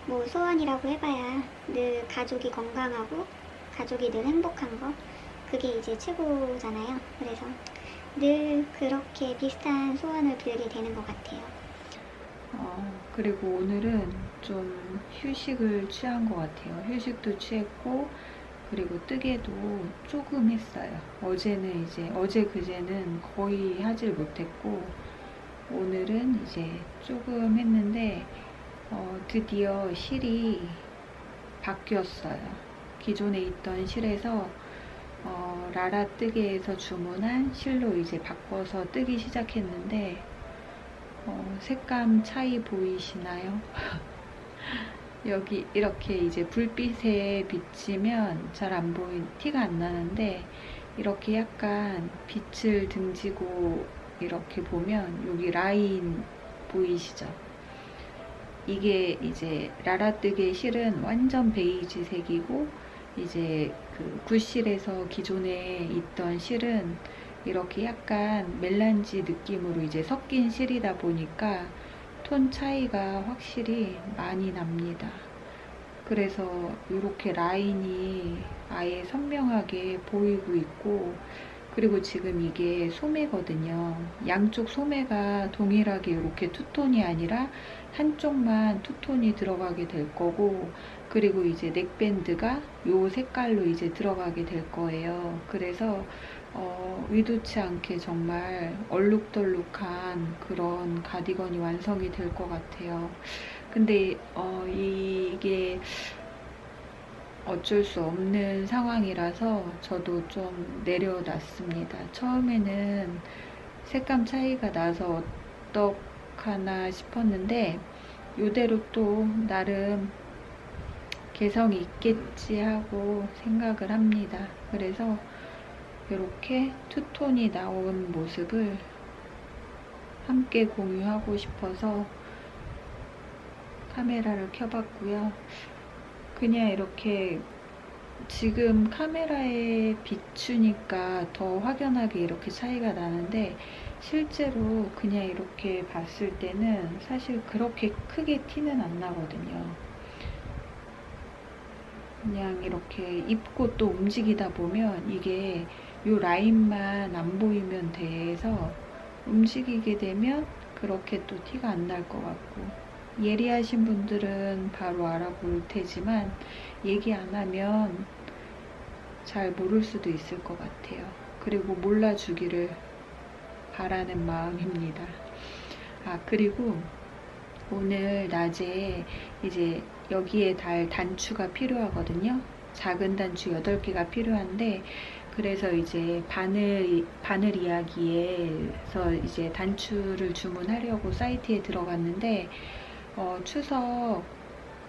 뭐 소원이라고 해봐야 늘 가족이 건강하고 가족이 늘 행복한 거, 그게 이제 최고잖아요. 그래서 늘 그렇게 비슷한 소원을 빌게 되는 것 같아요. 그리고 오늘은 좀 휴식을 취한 것 같아요. 휴식도 취했고, 그리고 뜨개도 조금 했어요. 어제 그제는 거의 하질 못했고, 오늘은 이제 조금 했는데, 드디어 실이 바뀌었어요. 기존에 있던 실에서 라라 뜨개에서 주문한 실로 이제 바꿔서 뜨기 시작했는데, 색감 차이 보이시나요? 여기 이렇게 이제 불빛에 비치면 잘 안 티가 안 나는데, 이렇게 약간 빛을 등지고 이렇게 보면 여기 라인 보이시죠? 이게 이제 라라뜨개 실은 완전 베이지 색이고, 이제 굿실에서 기존에 있던 실은 이렇게 약간 멜란지 느낌으로 이제 섞인 실이다 보니까 톤 차이가 확실히 많이 납니다. 그래서 이렇게 라인이 아예 선명하게 보이고 있고, 그리고 지금 이게 소매거든요. 양쪽 소매가 동일하게 이렇게 투톤이 아니라 한쪽만 투톤이 들어가게 될 거고, 그리고 이제 넥밴드가 요 색깔로 이제 들어가게 될 거예요. 그래서 의도치 않게 정말 얼룩덜룩한 그런 가디건이 완성이 될 것 같아요. 근데 이게 어쩔 수 없는 상황이라서 저도 좀 내려놨습니다. 처음에는 색감 차이가 나서 어떡하나 싶었는데, 이대로 또 나름 개성이 있겠지 하고 생각을 합니다. 그래서 이렇게 투톤이 나온 모습을 함께 공유하고 싶어서 카메라를 켜봤고요. 그냥 이렇게 지금 카메라에 비추니까 더 확연하게 이렇게 차이가 나는데 실제로 그냥 이렇게 봤을 때는 사실 그렇게 크게 티는 안 나거든요. 그냥 이렇게 입고 또 움직이다 보면 이게 요 라인만 안 보이면 돼서 움직이게 되면 그렇게 또 티가 안 날 것 같고, 예리하신 분들은 바로 알아볼 테지만 얘기 안 하면 잘 모를 수도 있을 것 같아요. 그리고 몰라주기를 바라는 마음입니다. 아, 그리고 오늘 낮에 이제 여기에 달 단추가 필요하거든요. 작은 단추 8개가 필요한데, 그래서 이제 바늘 이야기에서 이제 단추를 주문하려고 사이트에 들어갔는데, 추석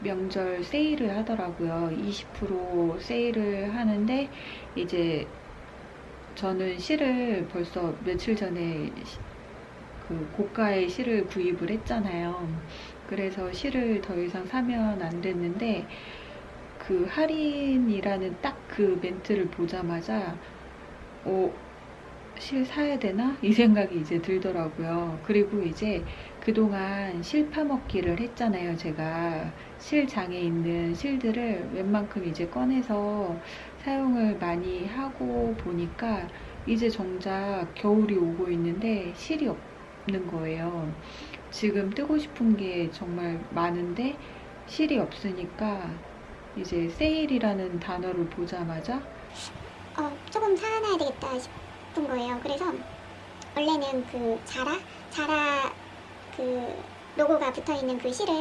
명절 세일을 하더라고요. 20% 세일을 하는데, 이제 저는 실을 벌써 며칠 전에 그 고가의 실을 구입을 했잖아요. 그래서 실을 더 이상 사면 안 됐는데, 그 할인이라는 딱 그 멘트를 보자마자 실 사야 되나? 이 생각이 이제 들더라고요. 그리고 이제 그동안 실 파먹기를 했잖아요. 제가 실장에 있는 실들을 웬만큼 이제 꺼내서 사용을 많이 하고 보니까 이제 정작 겨울이 오고 있는데 실이 없는 거예요. 지금 뜨고 싶은 게 정말 많은데 실이 없으니까 이제 세일이라는 단어를 보자마자 조금 사놔야 되겠다 싶은 거예요. 그래서 원래는 그 자라 그 로고가 붙어있는 그 실을,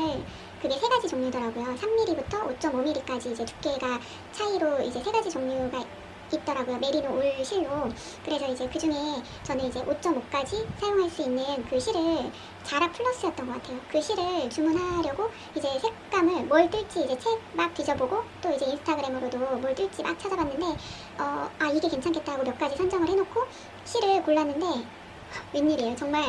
그게 3가지 종류더라고요. 3mm부터 5.5mm까지 이제 두께가 차이로 이제 3가지 종류가 있더라고요. 메리노 울 실로. 그래서 이제 그 중에 저는 이제 5.5까지 사용할 수 있는 그 실을 자라 플러스였던 것 같아요. 그 실을 주문하려고 이제 색감을 뭘 뜰지 이제 책 막 뒤져보고, 또 이제 인스타그램으로도 뭘 뜰지 막 찾아봤는데, 이게 괜찮겠다 하고 몇 가지 선정을 해놓고 실을 골랐는데, 웬일이에요. 정말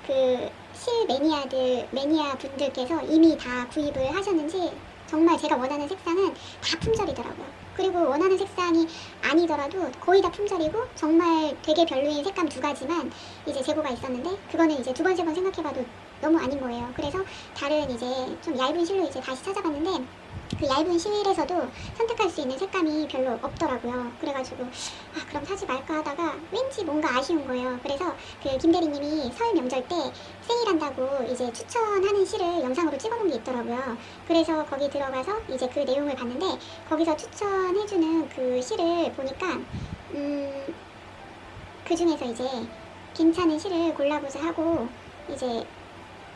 그 실 매니아 분들께서 이미 다 구입을 하셨는지 정말 제가 원하는 색상은 다 품절이더라고요. 그리고 원하는 색상이 아니더라도 거의 다 품절이고, 정말 되게 별로인 색감 2가지만 이제 재고가 있었는데, 그거는 이제 2번, 3번 생각해봐도 너무 아닌 거예요. 그래서 다른 이제 좀 얇은 실로 이제 다시 찾아봤는데, 그 얇은 실에서도 선택할 수 있는 색감이 별로 없더라고요. 그래가지고 그럼 사지 말까 하다가 왠지 뭔가 아쉬운 거예요. 그래서 그 김대리님이 설 명절 때 세일한다고 이제 추천하는 실을 영상으로 찍어놓은 게 있더라고요. 그래서 거기 들어가서 이제 그 내용을 봤는데, 거기서 추천해주는 그 실을 보니까 그 중에서 이제 괜찮은 실을 골라보자 하고 이제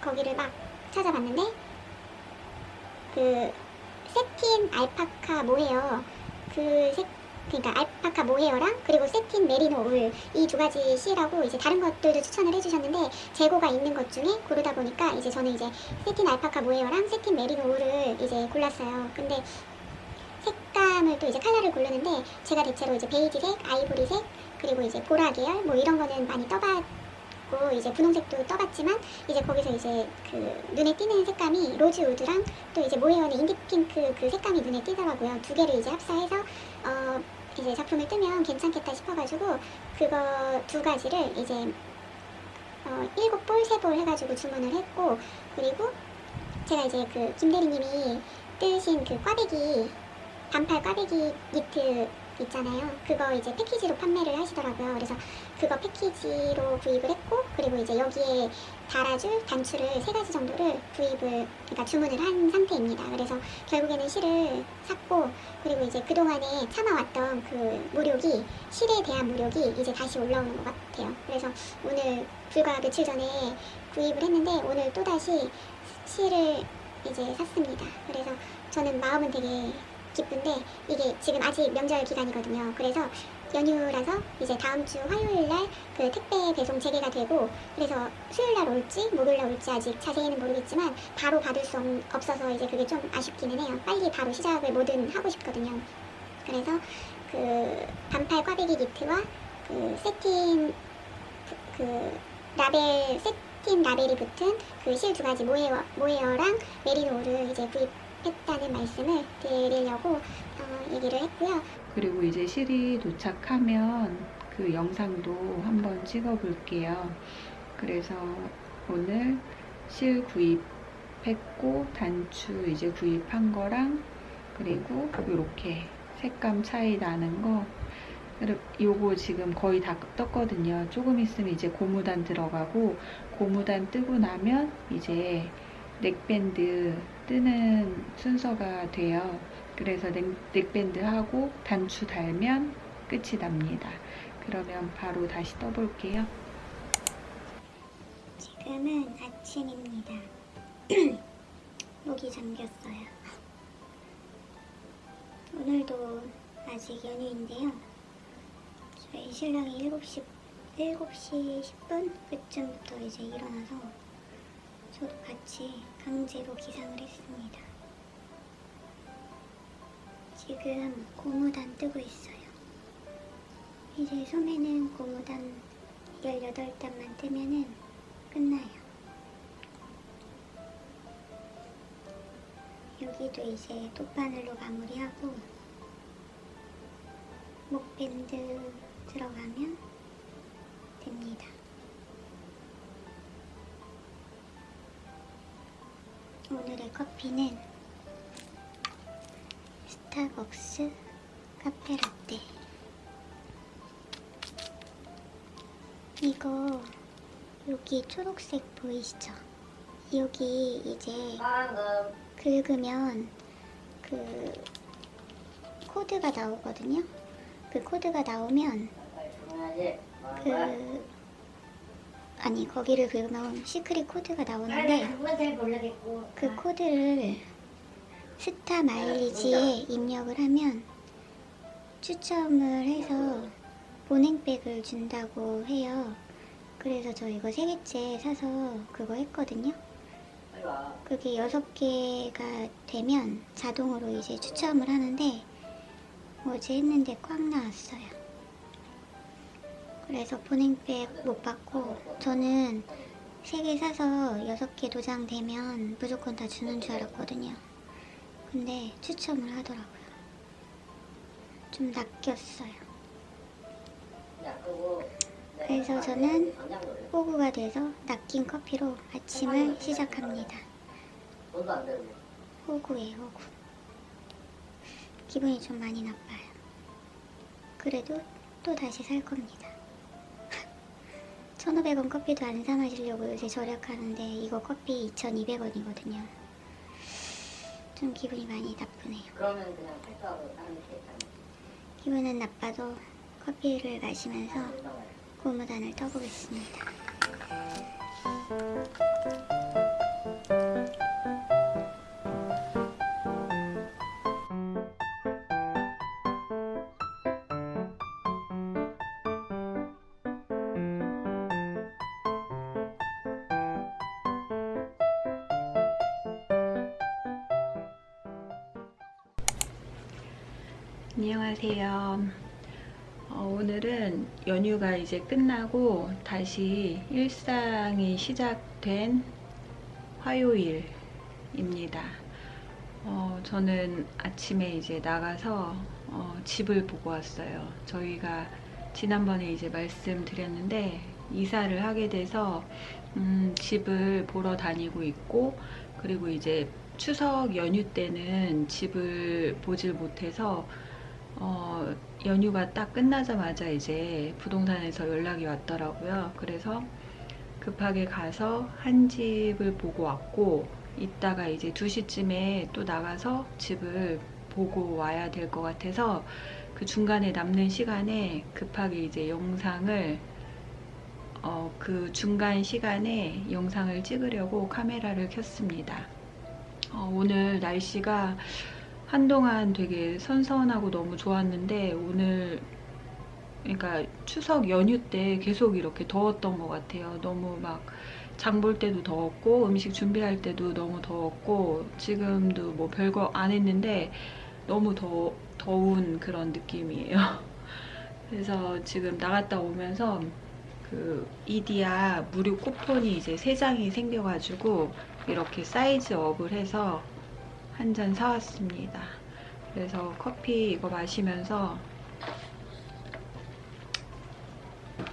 거기를 막 찾아봤는데, 그 세틴 알파카 모헤어, 그러니까 알파카 모헤어랑 그리고 세틴 메리노 울, 이 2가지 실하고 이제 다른 것들도 추천을 해주셨는데, 재고가 있는 것 중에 고르다 보니까 이제 저는 이제 세틴 알파카 모헤어랑 세틴 메리노 울을 이제 골랐어요. 근데 색감을 또 이제 컬러를 고르는데, 제가 대체로 이제 베이지색, 아이보리색, 그리고 이제 보라 계열 뭐 이런 거는 많이 떠봤고, 이제 분홍색도 떠봤지만 이제 거기서 이제 그 눈에 띄는 색감이 로즈우드랑 또 이제 모헤어는 인디핑크 그 색감이 눈에 띄더라고요. 2개를 이제 합사해서 이제 작품을 뜨면 괜찮겠다 싶어가지고 그거 2가지를 이제 7볼, 3볼 해가지고 주문을 했고, 그리고 제가 이제 그 김대리님이 뜨신 그 꽈배기, 반팔 꽈배기 니트 있잖아요. 그거 이제 패키지로 판매를 하시더라고요. 그래서 그거 패키지로 구입을 했고, 그리고 이제 여기에 달아줄 단추를 3가지 정도를 그러니까 주문을 한 상태입니다. 그래서 결국에는 실을 샀고, 그리고 이제 그동안에 참아왔던 그 무료기, 실에 대한 무료기 이제 다시 올라오는 것 같아요. 그래서 오늘 불과 며칠 전에 구입을 했는데, 오늘 또다시 실을 이제 샀습니다. 그래서 저는 마음은 되게 기쁜데, 이게 지금 아직 명절 기간이거든요. 그래서 연휴라서 이제 다음 주 화요일날 그 택배 배송 재개가 되고, 그래서 수요일날 올지 목요일날 올지 아직 자세히는 모르겠지만 바로 받을 수 없어서 이제 그게 좀 아쉽기는 해요. 빨리 바로 시작을 뭐든 하고 싶거든요. 그래서 그 반팔 꽈배기 니트와 그 세틴 그 라벨 팀 라벨이 붙은 그 실 두 가지 모헤어랑 메리노를 이제 구입했다는 말씀을 드리려고 얘기를 했고요. 그리고 이제 실이 도착하면 그 영상도 한번 찍어 볼게요. 그래서 오늘 실 구입했고 단추 이제 구입한 거랑 그리고 이렇게 색감 차이 나는 거 요거 지금 거의 다 떴거든요. 조금 있으면 이제 고무단 들어가고 고무단 뜨고 나면 이제 넥밴드 뜨는 순서가 돼요. 그래서 넥밴드 하고 단추 달면 끝이 납니다. 그러면 바로 다시 떠볼게요. 지금은 아침입니다. 목이 잠겼어요. 오늘도 아직 연휴인데요. 저희 신랑이 7시 10분 그쯤부터 이제 일어나서 저도 같이 강제로 기상을 했습니다. 지금 고무단 뜨고 있어요. 이제 소매는 고무단 18단만 뜨면은 끝나요. 여기도 이제 돗바늘로 마무리하고 목밴드 들어가면 됩니다. 오늘의 커피는 스타벅스 카페라떼. 이거 여기 초록색 보이시죠? 여기 이제 긁으면 그 코드가 나오거든요. 그 코드가 나오면 거기를 긁으면 시크릿 코드가 나오는데 그 코드를 스타 마일리지에 입력을 하면 추첨을 해서 보냉백을 준다고 해요. 그래서 저 이거 3개째 사서 그거 했거든요. 그게 6개가 되면 자동으로 이제 추첨을 하는데 어제 했는데 꽉 나왔어요. 그래서 보냉백 못 받고 저는 3개 사서 6개 도장되면 무조건 다 주는 줄 알았거든요. 근데 추첨을 하더라고요. 좀 낚였어요. 그래서 저는 호구가 돼서 낚인 커피로 아침을 시작합니다. 호구예요, 호구. 기분이 좀 많이 나빠요. 그래도 또 다시 살 겁니다. 1,500원 커피도 안 사 마시려고 요새 절약하는데 이거 커피 2,200원이거든요. 좀 기분이 많이 나쁘네요. 그러면 그냥 탈주하고 다른 데 있잖아. 기분은 나빠도 커피를 마시면서 고무단을 떠보겠습니다. 안녕하세요. 오늘은 연휴가 이제 끝나고 다시 일상이 시작된 화요일입니다. 저는 아침에 이제 나가서 집을 보고 왔어요. 저희가 지난번에 이제 말씀드렸는데 이사를 하게 돼서 집을 보러 다니고 있고, 그리고 이제 추석 연휴 때는 집을 보질 못해서 연휴가 딱 끝나자마자 이제 부동산에서 연락이 왔더라고요. 그래서 급하게 가서 한 집을 보고 왔고, 이따가 이제 2시쯤에 또 나가서 집을 보고 와야 될 것 같아서 그 중간에 남는 시간에 급하게 이제 영상을 그 중간 시간에 영상을 찍으려고 카메라를 켰습니다. 오늘 날씨가 한동안 되게 선선하고 너무 좋았는데 오늘, 그러니까 추석 연휴 때 계속 이렇게 더웠던 것 같아요. 너무 막 장 볼 때도 더웠고 음식 준비할 때도 너무 더웠고 지금도 뭐 별거 안 했는데 너무 더운 그런 느낌이에요. 그래서 지금 나갔다 오면서 그 이디야 무료 쿠폰이 이제 3장이 생겨가지고 이렇게 사이즈 업을 해서 한 잔 사왔습니다. 그래서 커피 이거 마시면서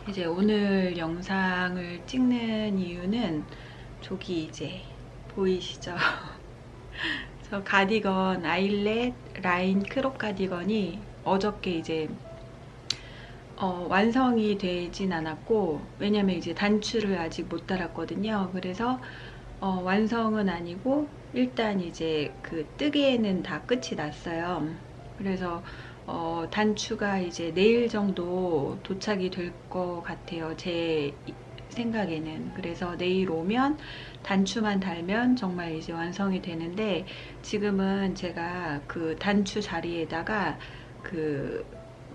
이제 오늘 영상을 찍는 이유는 저기 이제 보이시죠? 저 가디건 아일렛 라인 크롭 가디건이 어저께 이제 완성이 되진 않았고, 왜냐면 이제 단추를 아직 못 달았거든요. 그래서 완성은 아니고 일단 이제 그 뜨개는 다 끝이 났어요. 그래서 단추가 이제 내일 정도 도착이 될 것 같아요, 제 생각에는. 그래서 내일 오면 단추만 달면 정말 이제 완성이 되는데, 지금은 제가 그 단추 자리에다가 그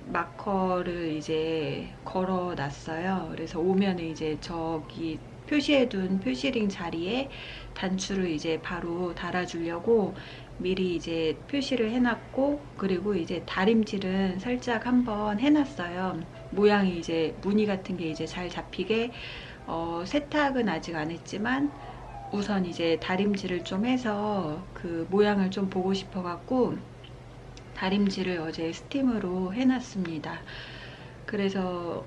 마커를 이제 걸어 놨어요. 그래서 오면 이제 저기 표시해둔 표시링 자리에 단추를 이제 바로 달아주려고 미리 이제 표시를 해놨고, 그리고 이제 다림질은 살짝 한번 해놨어요. 모양이 이제 무늬 같은 게 이제 잘 잡히게. 세탁은 아직 안 했지만 우선 이제 다림질을 좀 해서 그 모양을 좀 보고 싶어 갖고 다림질을 어제 스팀으로 해놨습니다. 그래서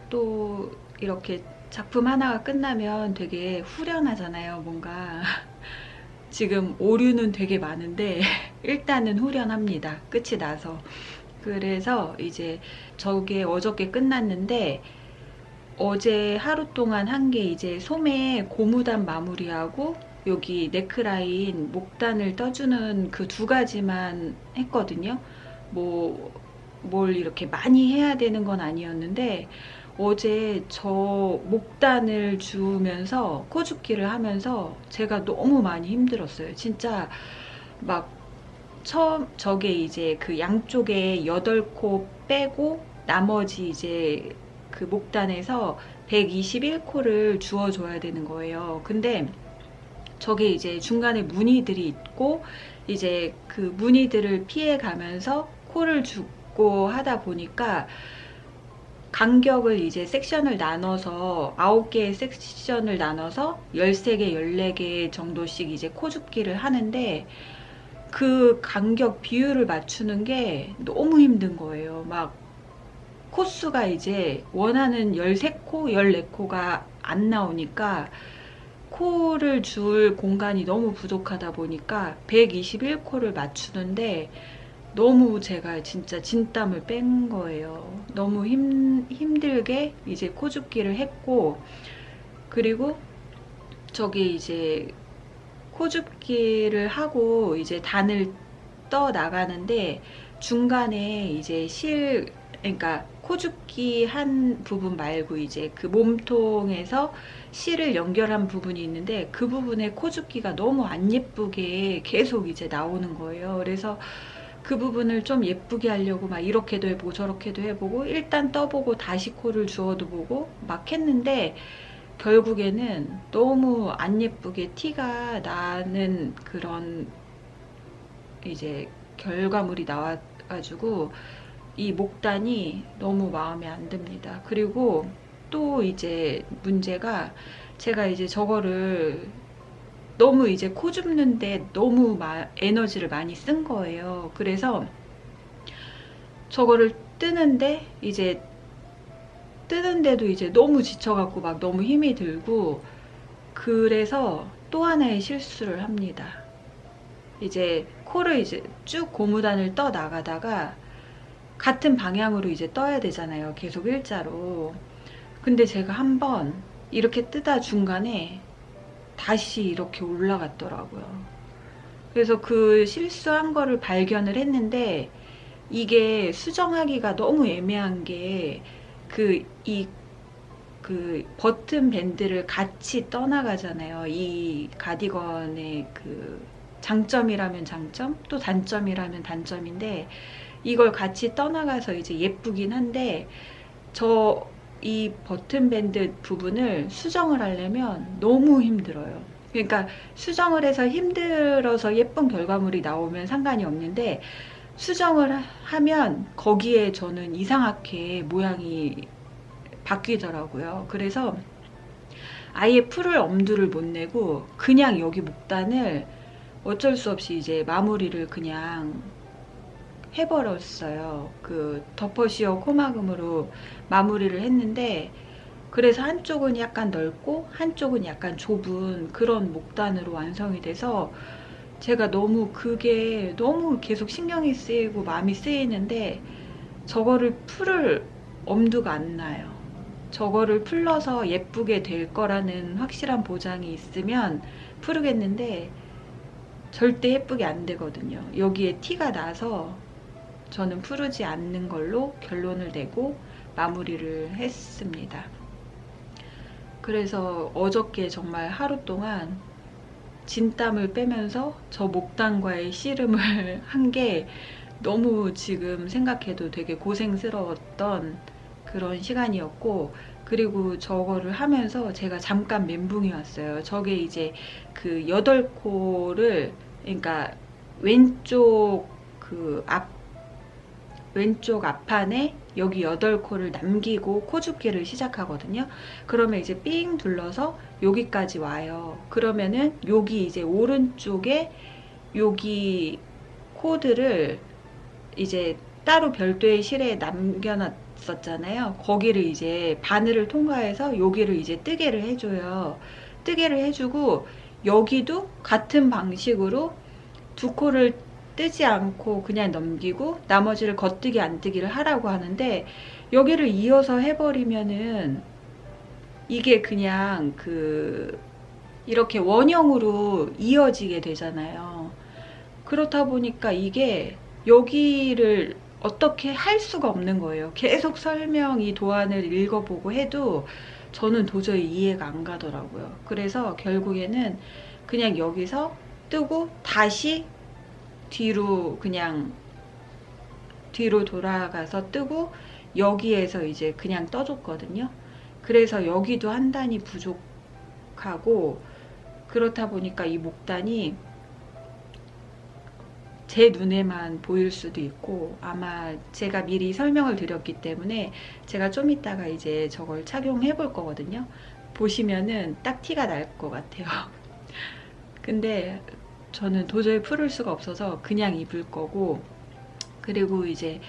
또 이렇게 작품 하나가 끝나면 되게 후련하잖아요, 뭔가. 지금 오류는 되게 많은데 일단은 후련합니다, 끝이 나서. 그래서 이제 저게 어저께 끝났는데, 어제 하루 동안 한 게 이제 소매 고무단 마무리하고 여기 넥라인 목단을 떠주는 그 2가지만 했거든요. 뭘 이렇게 많이 해야 되는 건 아니었는데, 어제 저 목단을 주면서 코줍기를 하면서 제가 너무 많이 힘들었어요. 진짜 막 처음 저게 이제 그 양쪽에 8코 빼고 나머지 이제 그 목단에서 121코를 주워줘야 되는 거예요. 근데 저게 이제 중간에 무늬들이 있고 이제 그 무늬들을 피해 가면서 코를 줍고 하다 보니까 간격을 이제 섹션을 나눠서 9개의 섹션을 나눠서 13개, 14개 정도씩 이제 코줍기를 하는데, 그 간격 비율을 맞추는 게 너무 힘든 거예요. 막 코수가 이제 원하는 13코, 14코가 안 나오니까 코를 줄 공간이 너무 부족하다 보니까 121코를 맞추는데 너무 제가 진짜 진땀을 뺀 거예요. 너무 힘들게 이제 코줍기를 했고, 그리고 저기 이제 코줍기를 하고 이제 단을 떠 나가는데 중간에 이제 그러니까 코줍기 한 부분 말고 이제 그 몸통에서 실을 연결한 부분이 있는데, 그 부분에 코줍기가 너무 안 예쁘게 계속 이제 나오는 거예요. 그래서 그 부분을 좀 예쁘게 하려고 막 이렇게도 해보고 저렇게도 해보고 일단 떠보고 다시 코를 주워도 보고 막 했는데, 결국에는 너무 안 예쁘게 티가 나는 그런 이제 결과물이 나와가지고 이 목단이 너무 마음에 안 듭니다. 그리고 또 이제 문제가, 제가 이제 저거를 너무 이제 코 줍는데 너무 에너지를 많이 쓴 거예요. 그래서 저거를 뜨는데도 이제 너무 지쳐갖고 막 너무 힘이 들고, 그래서 또 하나의 실수를 합니다. 이제 코를 이제 쭉 고무단을 떠 나가다가 같은 방향으로 이제 떠야 되잖아요, 계속 일자로. 근데 제가 한번 이렇게 뜨다 중간에 다시 이렇게 올라갔더라고요. 그래서 그 실수한 거를 발견을 했는데, 이게 수정하기가 너무 애매한 게 그 버튼 밴드를 같이 떠나가잖아요. 이 가디건의 그 장점이라면 장점, 또 단점이라면 단점인데, 이걸 같이 떠나가서 이제 예쁘긴 한데, 이 버튼 밴드 부분을 수정을 하려면 너무 힘들어요. 그러니까 수정을 해서 힘들어서 예쁜 결과물이 나오면 상관이 없는데, 수정을 하면 거기에 저는 이상하게 모양이 바뀌더라고요. 그래서 아예 풀을 엄두를 못 내고 그냥 여기 목단을 어쩔 수 없이 이제 마무리를 그냥 해버렸어요. 그 덮어씌워 코막음으로 마무리를 했는데, 그래서 한쪽은 약간 넓고 한쪽은 약간 좁은 그런 목단으로 완성이 돼서 제가 너무 그게 너무 계속 신경이 쓰이고 마음이 쓰이는데 저거를 풀을 엄두가 안 나요. 저거를 풀러서 예쁘게 될 거라는 확실한 보장이 있으면 풀겠는데 절대 예쁘게 안 되거든요. 여기에 티가 나서 저는 풀지 않는 걸로 결론을 내고 마무리를 했습니다. 그래서 어저께 정말 하루 동안 진땀을 빼면서 저 목단과의 씨름을 한 게 너무 지금 생각해도 되게 고생스러웠던 그런 시간이었고, 그리고 저거를 하면서 제가 잠깐 멘붕이 왔어요. 저게 이제 그 8코를, 그러니까 왼쪽 왼쪽 앞판에 여기 8코를 남기고 코죽기를 시작하거든요. 그러면 이제 삥 둘러서 여기까지 와요. 그러면은 여기 이제 오른쪽에 여기 코드를 이제 따로 별도의 실에 남겨놨었잖아요. 거기를 이제 바늘을 통과해서 여기를 이제 뜨개를 해줘요. 뜨개를 해주고 여기도 같은 방식으로 2코를 뜨지 않고 그냥 넘기고 나머지를 겉뜨기 안뜨기를 하라고 하는데, 여기를 이어서 해버리면은 이게 그냥 이렇게 원형으로 이어지게 되잖아요. 그렇다 보니까 이게 여기를 어떻게 할 수가 없는 거예요. 계속 이 도안을 읽어보고 해도 저는 도저히 이해가 안 가더라고요. 그래서 결국에는 그냥 여기서 뜨고 다시 뒤로 돌아가서 뜨고 여기에서 이제 그냥 떠줬거든요. 그래서 여기도 한 단이 부족하고, 그렇다 보니까 이 목단이 제 눈에만 보일 수도 있고, 아마 제가 미리 설명을 드렸기 때문에 제가 좀 이따가 이제 저걸 착용해 볼 거거든요. 보시면은 딱 티가 날 것 같아요. 근데 저는 도저히 풀을 수가 없어서 그냥 입을 거고, 그리고 이제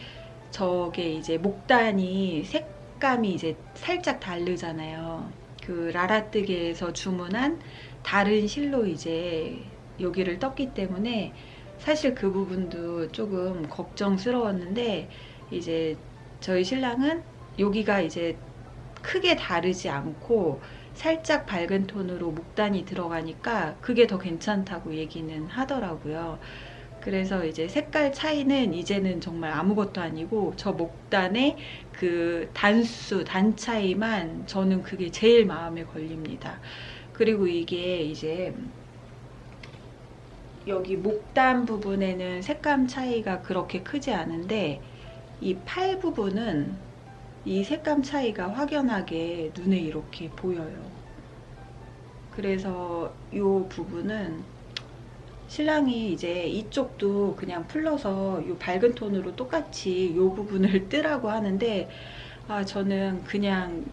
저게 이제 목단이 색감이 이제 살짝 다르잖아요. 그 라라뜨개에서 주문한 다른 실로 이제 여기를 떴기 때문에 사실 그 부분도 조금 걱정스러웠는데, 이제 저희 신랑은 여기가 이제 크게 다르지 않고 살짝 밝은 톤으로 목단이 들어가니까 그게 더 괜찮다고 얘기는 하더라고요. 그래서 이제 색깔 차이는 이제는 정말 아무것도 아니고 저 목단의 그 단 차이만 저는 그게 제일 마음에 걸립니다. 그리고 이게 이제 여기 목단 부분에는 색감 차이가 그렇게 크지 않은데 이 팔 부분은 이 색감 차이가 확연하게 눈에 이렇게 보여요. 그래서 이 부분은 신랑이 이제 이쪽도 그냥 풀러서 이 밝은 톤으로 똑같이 이 부분을 뜨라고 하는데, 저는 그냥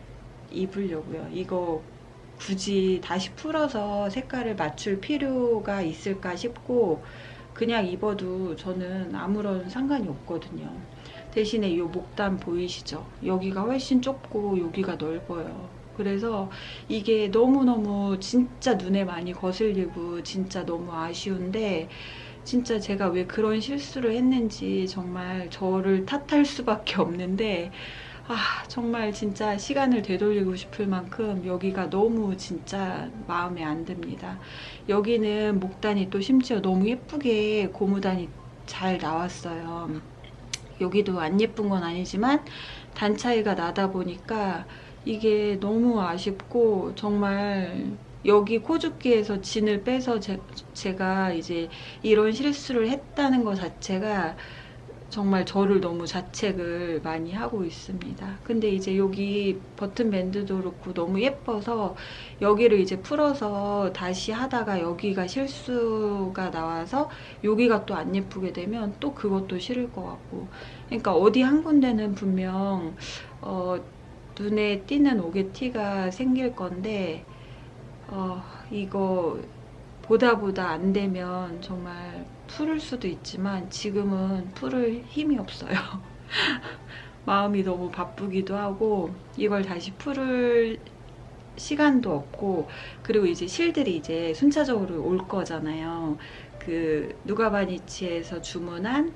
입으려고요. 이거 굳이 다시 풀어서 색깔을 맞출 필요가 있을까 싶고 그냥 입어도 저는 아무런 상관이 없거든요. 대신에 이 목단 보이시죠? 여기가 훨씬 좁고 여기가 넓어요. 그래서 이게 너무너무 진짜 눈에 많이 거슬리고 진짜 너무 아쉬운데, 진짜 제가 왜 그런 실수를 했는지 정말 저를 탓할 수밖에 없는데, 정말 진짜 시간을 되돌리고 싶을 만큼 여기가 너무 진짜 마음에 안 듭니다. 여기는 목단이 또 심지어 너무 예쁘게 고무단이 잘 나왔어요. 여기도 안 예쁜 건 아니지만 단 차이가 나다 보니까 이게 너무 아쉽고, 정말 여기 코죽기에서 진을 빼서 제가 이제 이런 실수를 했다는 것 자체가 정말 저를 너무 자책을 많이 하고 있습니다. 근데 이제 여기 버튼 밴드도 그렇고 너무 예뻐서 여기를 이제 풀어서 다시 하다가 여기가 실수가 나와서 여기가 또 안 예쁘게 되면 또 그것도 싫을 것 같고, 그러니까 어디 한 군데는 분명 눈에 띄는 오게티가 생길 건데 이거 보다 안 되면 정말 풀을 수도 있지만 지금은 풀을 힘이 없어요. 마음이 너무 바쁘기도 하고 이걸 다시 풀을 시간도 없고, 그리고 이제 실들이 이제 순차적으로 올 거잖아요. 그 누가바니치에서 주문한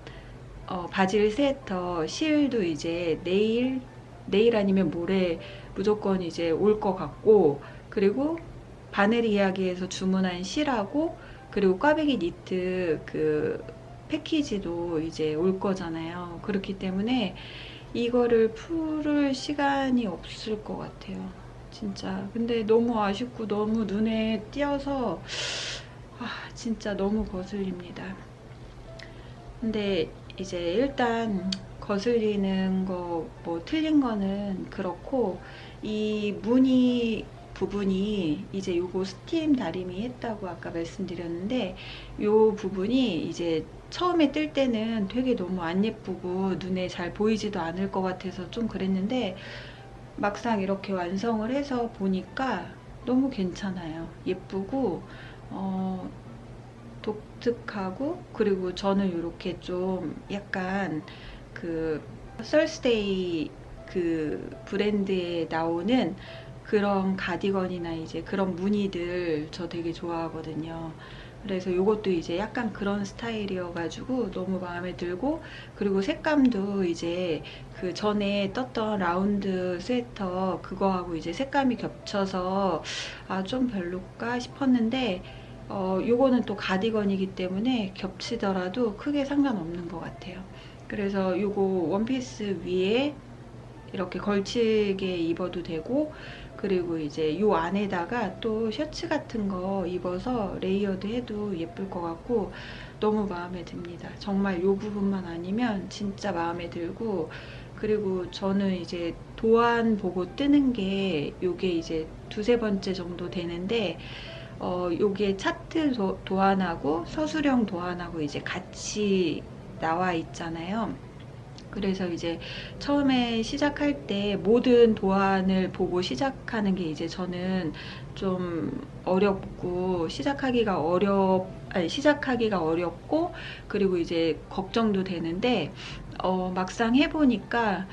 바질 세터 실도 이제 내일 아니면 모레 무조건 이제 올 것 같고, 그리고 바늘 이야기에서 주문한 실하고 그리고 꽈배기 니트 그 패키지도 이제 올 거잖아요. 그렇기 때문에 이거를 풀을 시간이 없을 것 같아요. 진짜. 근데 너무 아쉽고 너무 눈에 띄어서 진짜 너무 거슬립니다. 근데 이제 일단 거슬리는 거 뭐 틀린 거는 그렇고, 이 무늬 부분이 이제 요거 스팀 다리미 했다고 아까 말씀드렸는데, 요 부분이 이제 처음에 뜰 때는 되게 너무 안 예쁘고 눈에 잘 보이지도 않을 것 같아서 좀 그랬는데, 막상 이렇게 완성을 해서 보니까 너무 괜찮아요. 예쁘고 독특하고, 그리고 저는 이렇게 좀 약간 그 썰스데이 그 브랜드에 나오는 그런 가디건이나 이제 그런 무늬들 저 되게 좋아하거든요. 그래서 이것도 이제 약간 그런 스타일이어가지고 너무 마음에 들고, 그리고 색감도 이제 그 전에 떴던 라운드 스웨터 그거하고 이제 색감이 겹쳐서 좀 별로일까 싶었는데, 요거는 또 가디건이기 때문에 겹치더라도 크게 상관없는 것 같아요. 그래서 요거 원피스 위에 이렇게 걸치게 입어도 되고, 그리고 이제 요 안에다가 또 셔츠 같은 거 입어서 레이어드 해도 예쁠 것 같고 너무 마음에 듭니다. 정말 요 부분만 아니면 진짜 마음에 들고, 그리고 저는 이제 도안 보고 뜨는 게 요게 이제 두세 번째 정도 되는데, 요게 차트 도안하고 서술형 도안하고 이제 같이 나와 있잖아요. 그래서 이제 처음에 시작할 때 모든 도안을 보고 시작하는 게 이제 저는 좀 어렵고 시작하기가 어렵고, 그리고 이제 걱정도 되는데 막상 해보니까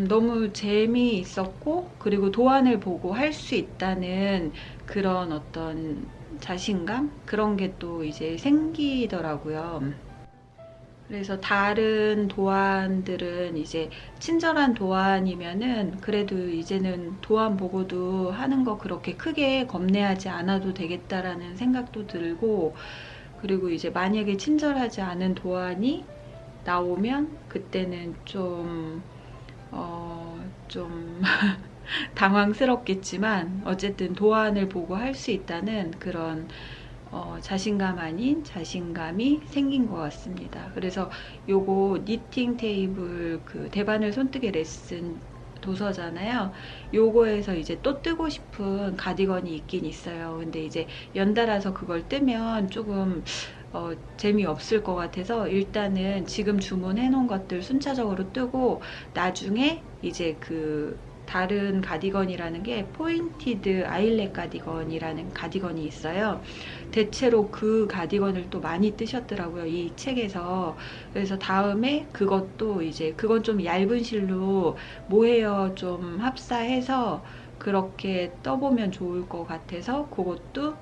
너무 재미있었고, 그리고 도안을 보고 할 수 있다는 그런 어떤 자신감? 그런 게 또 이제 생기더라고요. 그래서 다른 도안들은 이제 친절한 도안이면은 그래도 이제는 도안 보고도 하는 거 그렇게 크게 겁내하지 않아도 되겠다라는 생각도 들고, 그리고 이제 만약에 친절하지 않은 도안이 나오면 그때는 좀 당황스럽겠지만 어쨌든 도안을 보고 할 수 있다는 그런 자신감 아닌 자신감이 생긴 것 같습니다. 그래서 요거 니팅 테이블 그 대바늘 손뜨개 레슨 도서잖아요. 요거에서 이제 또 뜨고 싶은 가디건이 있긴 있어요. 근데 이제 연달아서 그걸 뜨면 조금 재미없을 것 같아서 일단은 지금 주문해 놓은 것들 순차적으로 뜨고, 나중에 이제 그 다른 가디건이라는 게 포인티드 아일렛 가디건이라는 가디건이 있어요. 대체로 그 가디건을 또 많이 뜨셨더라고요, 이 책에서. 그래서 다음에 그것도 이제 그건 좀 얇은 실로 모헤어 좀 합사해서 그렇게 떠보면 좋을 것 같아서 그것도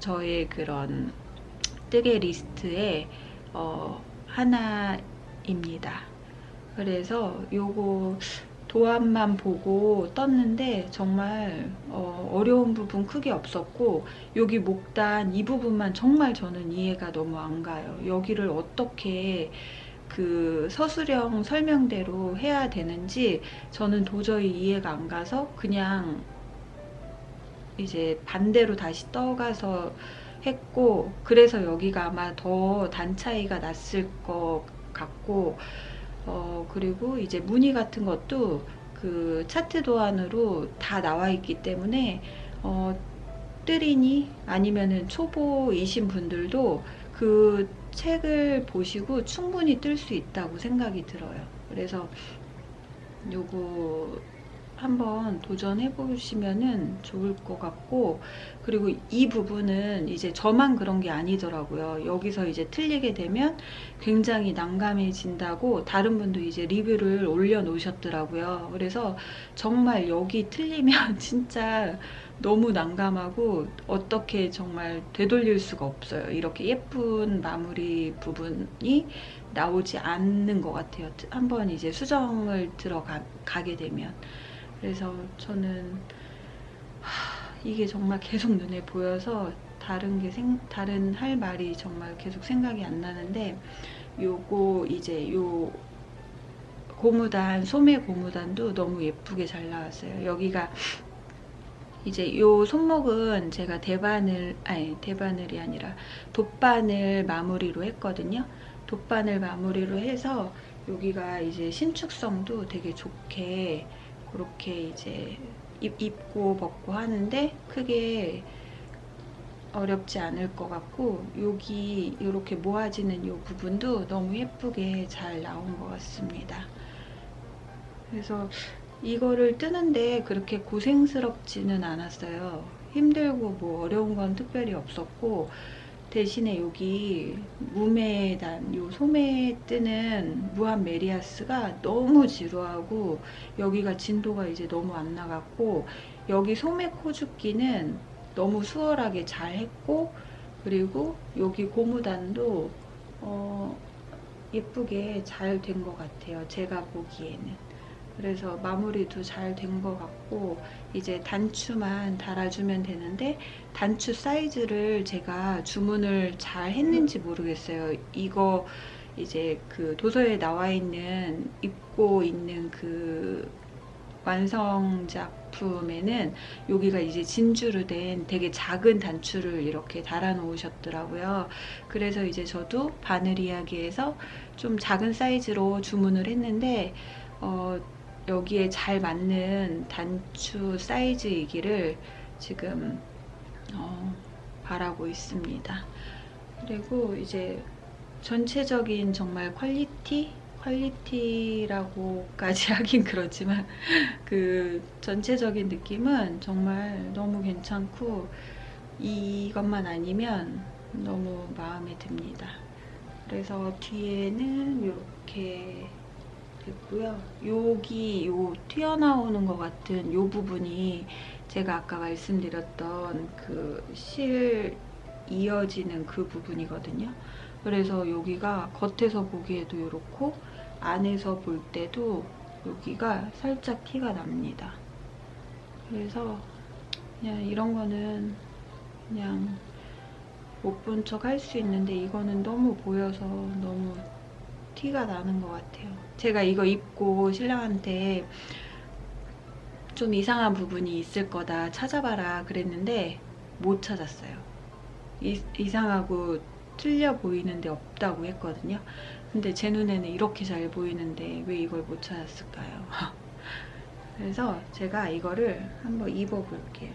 저의 그런 뜨개 리스트에 하나입니다. 그래서 요거 도안만 보고 떴는데 정말 어려운 부분 크게 없었고, 여기 목단 이 부분만 정말 저는 이해가 너무 안 가요. 여기를 어떻게 그 서술형 설명대로 해야 되는지 저는 도저히 이해가 안 가서 그냥 이제 반대로 다시 떠가서 했고, 그래서 여기가 아마 더 단 차이가 났을 것 같고, 그리고 이제 무늬 같은 것도 그 차트 도안으로 다 나와 있기 때문에 뜨리니 아니면은 초보이신 분들도 그 책을 보시고 충분히 뜰 수 있다고 생각이 들어요. 그래서 요거 한번 도전해 보시면은 좋을 것 같고, 그리고 이 부분은 이제 저만 그런 게 아니더라고요. 여기서 이제 틀리게 되면 굉장히 난감해진다고 다른 분도 이제 리뷰를 올려놓으셨더라고요. 그래서 정말 여기 틀리면 진짜 너무 난감하고 어떻게 정말 되돌릴 수가 없어요. 이렇게 예쁜 마무리 부분이 나오지 않는 것 같아요. 한번 이제 수정을 들어가게 되면. 그래서 저는 이게 정말 계속 눈에 보여서 다른 할 말이 정말 계속 생각이 안 나는데, 요거 이제 요 고무단, 소매 고무단도 너무 예쁘게 잘 나왔어요. 여기가 이제 요 손목은 제가 대바늘이 아니라 돗바늘 마무리로 했거든요. 돗바늘 마무리로 해서 여기가 이제 신축성도 되게 좋게 그렇게 이제 입고 벗고 하는데 크게 어렵지 않을 것 같고, 여기 이렇게 모아지는 요 부분도 너무 예쁘게 잘 나온 것 같습니다. 그래서 이거를 뜨는데 그렇게 고생스럽지는 않았어요. 힘들고 뭐 어려운 건 특별히 없었고, 대신에 여기 무매단, 요 소매에 뜨는 무한 메리아스가 너무 지루하고, 여기가 진도가 이제 너무 안 나갔고, 여기 소매 코죽기는 너무 수월하게 잘 했고, 그리고 여기 고무단도 예쁘게 잘 된 것 같아요. 제가 보기에는. 그래서 마무리도 잘 된 것 같고, 이제 단추만 달아주면 되는데, 단추 사이즈를 제가 주문을 잘 했는지 모르겠어요. 이거 이제 그 도서에 나와 있는, 입고 있는 그 완성 작품에는 여기가 이제 진주로 된 되게 작은 단추를 이렇게 달아 놓으셨더라고요. 그래서 이제 저도 바늘 이야기에서 좀 작은 사이즈로 주문을 했는데, 여기에 잘 맞는 단추 사이즈이기를 지금 바라고 있습니다. 그리고 이제 전체적인 정말 퀄리티라고까지 하긴 그렇지만 그 전체적인 느낌은 정말 너무 괜찮고, 이것만 아니면 너무 마음에 듭니다. 그래서 뒤에는 이렇게 됐고요. 여기 요 튀어나오는 것 같은 요 부분이 제가 아까 말씀드렸던 그 실 이어지는 그 부분이거든요. 그래서 여기가 겉에서 보기에도 이렇고 안에서 볼 때도 여기가 살짝 티가 납니다. 그래서 그냥 이런 거는 그냥 못 본 척 할 수 있는데, 이거는 너무 보여서 너무 티가 나는 것 같아요. 제가 이거 입고 신랑한테 좀 이상한 부분이 있을 거다 찾아봐라 그랬는데 못 찾았어요. 이상하고 틀려 보이는데 없다고 했거든요. 근데 제 눈에는 이렇게 잘 보이는데 왜 이걸 못 찾았을까요? 그래서 제가 이거를 한번 입어볼게요.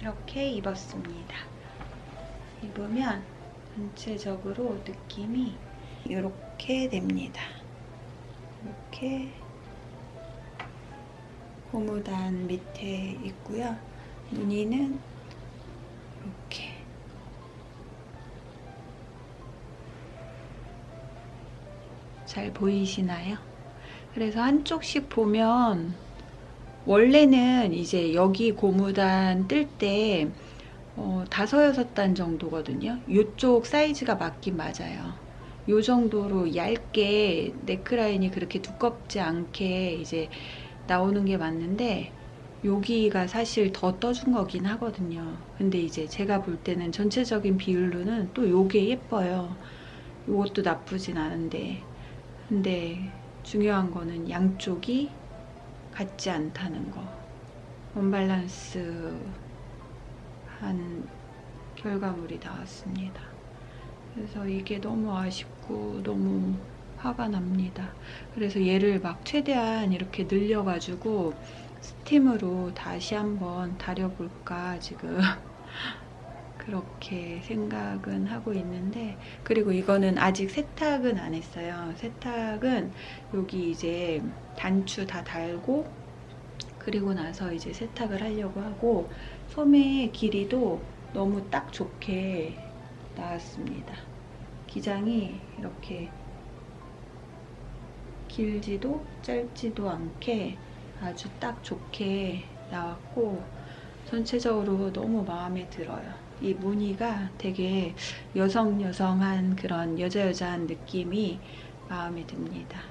이렇게 입었습니다. 입으면 전체적으로 느낌이 이렇게 됩니다. 이렇게 고무단 밑에 있고요. 무늬는 이렇게 잘 보이시나요? 그래서 한쪽씩 보면 원래는 이제 여기 고무단 뜰 때 5-6단 정도거든요. 이쪽 사이즈가 맞긴 맞아요. 요 정도로 얇게 네크라인이 그렇게 두껍지 않게 이제 나오는 게 맞는데, 여기가 사실 더 떠준 거긴 하거든요. 근데 이제 제가 볼 때는 전체적인 비율로는 또 요게 예뻐요. 요것도 나쁘진 않은데, 근데 중요한 거는 양쪽이 같지 않다는 거. 언밸런스 한 결과물이 나왔습니다. 그래서 이게 너무 아쉽고 너무 화가 납니다. 그래서 얘를 막 최대한 이렇게 늘려가지고 스팀으로 다시 한번 다려볼까 지금 그렇게 생각은 하고 있는데, 그리고 이거는 아직 세탁은 안 했어요. 세탁은 여기 이제 단추 다 달고 그리고 나서 이제 세탁을 하려고 하고, 소매 길이도 너무 딱 좋게 나왔습니다. 기장이 이렇게 길지도 짧지도 않게 아주 딱 좋게 나왔고, 전체적으로 너무 마음에 들어요. 이 무늬가 되게 여성여성한 그런 여자여자한 느낌이 마음에 듭니다.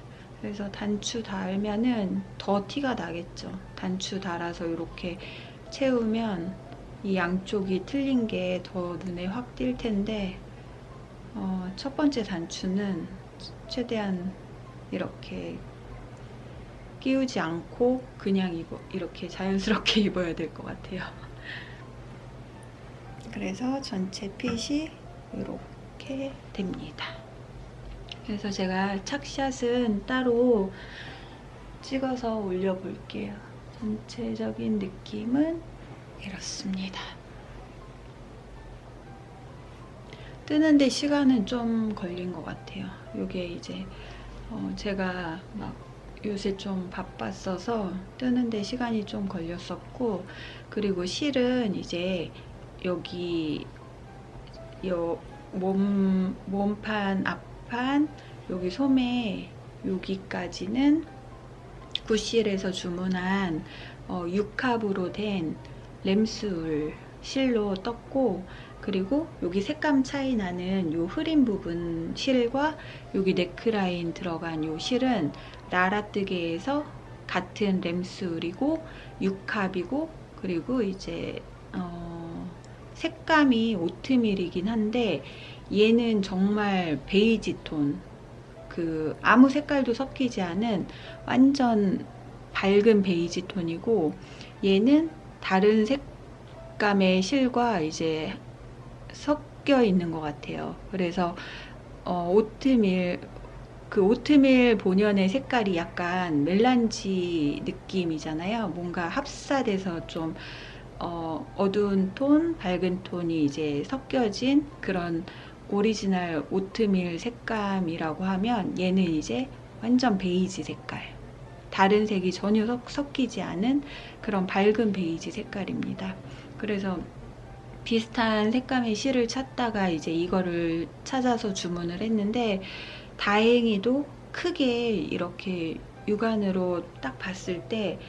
그래서 단추 달면은 더 티가 나겠죠. 단추 달아서 이렇게 채우면 이 양쪽이 틀린 게 더 눈에 확 띌 텐데, 첫 번째 단추는 최대한 이렇게 끼우지 않고 그냥 이렇게 자연스럽게 입어야 될 것 같아요. 그래서 전체 핏이 이렇게 됩니다. 그래서 제가 착샷은 따로 찍어서 올려볼게요. 전체적인 느낌은 이렇습니다. 뜨는데 시간은 좀 걸린 것 같아요. 이게 이제 제가 막 요새 좀 바빴어서 뜨는데 시간이 좀 걸렸었고, 그리고 실은 이제 여기 요 몸판 앞판 여기 소매 여기까지는 구실에서 주문한 6합으로 된 램스울 실로 떴고, 그리고 여기 색감 차이 나는 요 흐린 부분 실과 여기 네크라인 들어간 요 실은 라라뜨게에서 같은 램스울이고 6합이고, 그리고 이제 색감이 오트밀이긴 한데 얘는 정말 베이지 톤, 그 아무 색깔도 섞이지 않은 완전 밝은 베이지 톤이고, 얘는 다른 색감의 실과 이제 섞여 있는 것 같아요. 그래서 오트밀, 그 오트밀 본연의 색깔이 약간 멜란지 느낌이잖아요. 뭔가 합사돼서 좀 어두운 톤, 밝은 톤이 이제 섞여진 그런 오리지널 오트밀 색감이라고 하면, 얘는 이제 완전 베이지 색깔, 다른 색이 전혀 섞이지 않은 그런 밝은 베이지 색깔입니다. 그래서 비슷한 색감의 실을 찾다가 이제 이거를 찾아서 주문을 했는데, 다행히도 크게 이렇게 육안으로 딱 봤을 때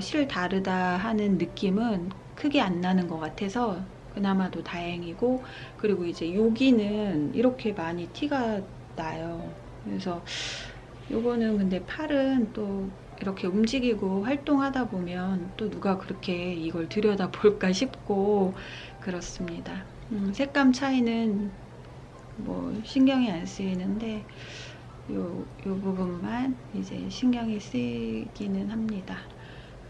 실 다르다 하는 느낌은 크게 안 나는 것 같아서 그나마도 다행이고, 그리고 이제 여기는 이렇게 많이 티가 나요. 그래서 요거는 근데 팔은 또 이렇게 움직이고 활동하다 보면 또 누가 그렇게 이걸 들여다 볼까 싶고 그렇습니다. 색감 차이는 뭐 신경이 안 쓰이는데 요 부분만 이제 신경이 쓰이기는 합니다.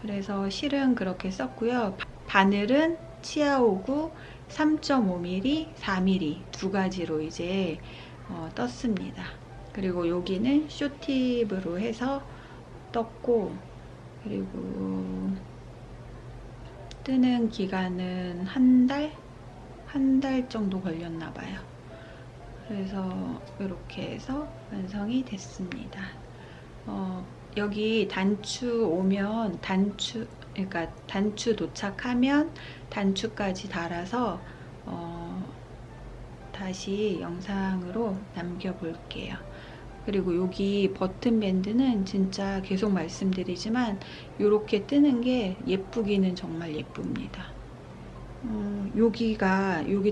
그래서 실은 그렇게 썼고요. 바늘은 치아오구 3.5mm, 4mm 두 가지로 이제 떴습니다. 그리고 여기는 쇼팁으로 해서 떴고, 그리고 뜨는 기간은 한 달 정도 걸렸나 봐요. 그래서 이렇게 해서 완성이 됐습니다. 여기 단추 오면 그러니까 단추 도착하면 단추까지 달아서 다시 영상으로 남겨볼게요. 그리고 여기 버튼 밴드는 진짜 계속 말씀드리지만 이렇게 뜨는 게 예쁘기는 정말 예쁩니다. 여기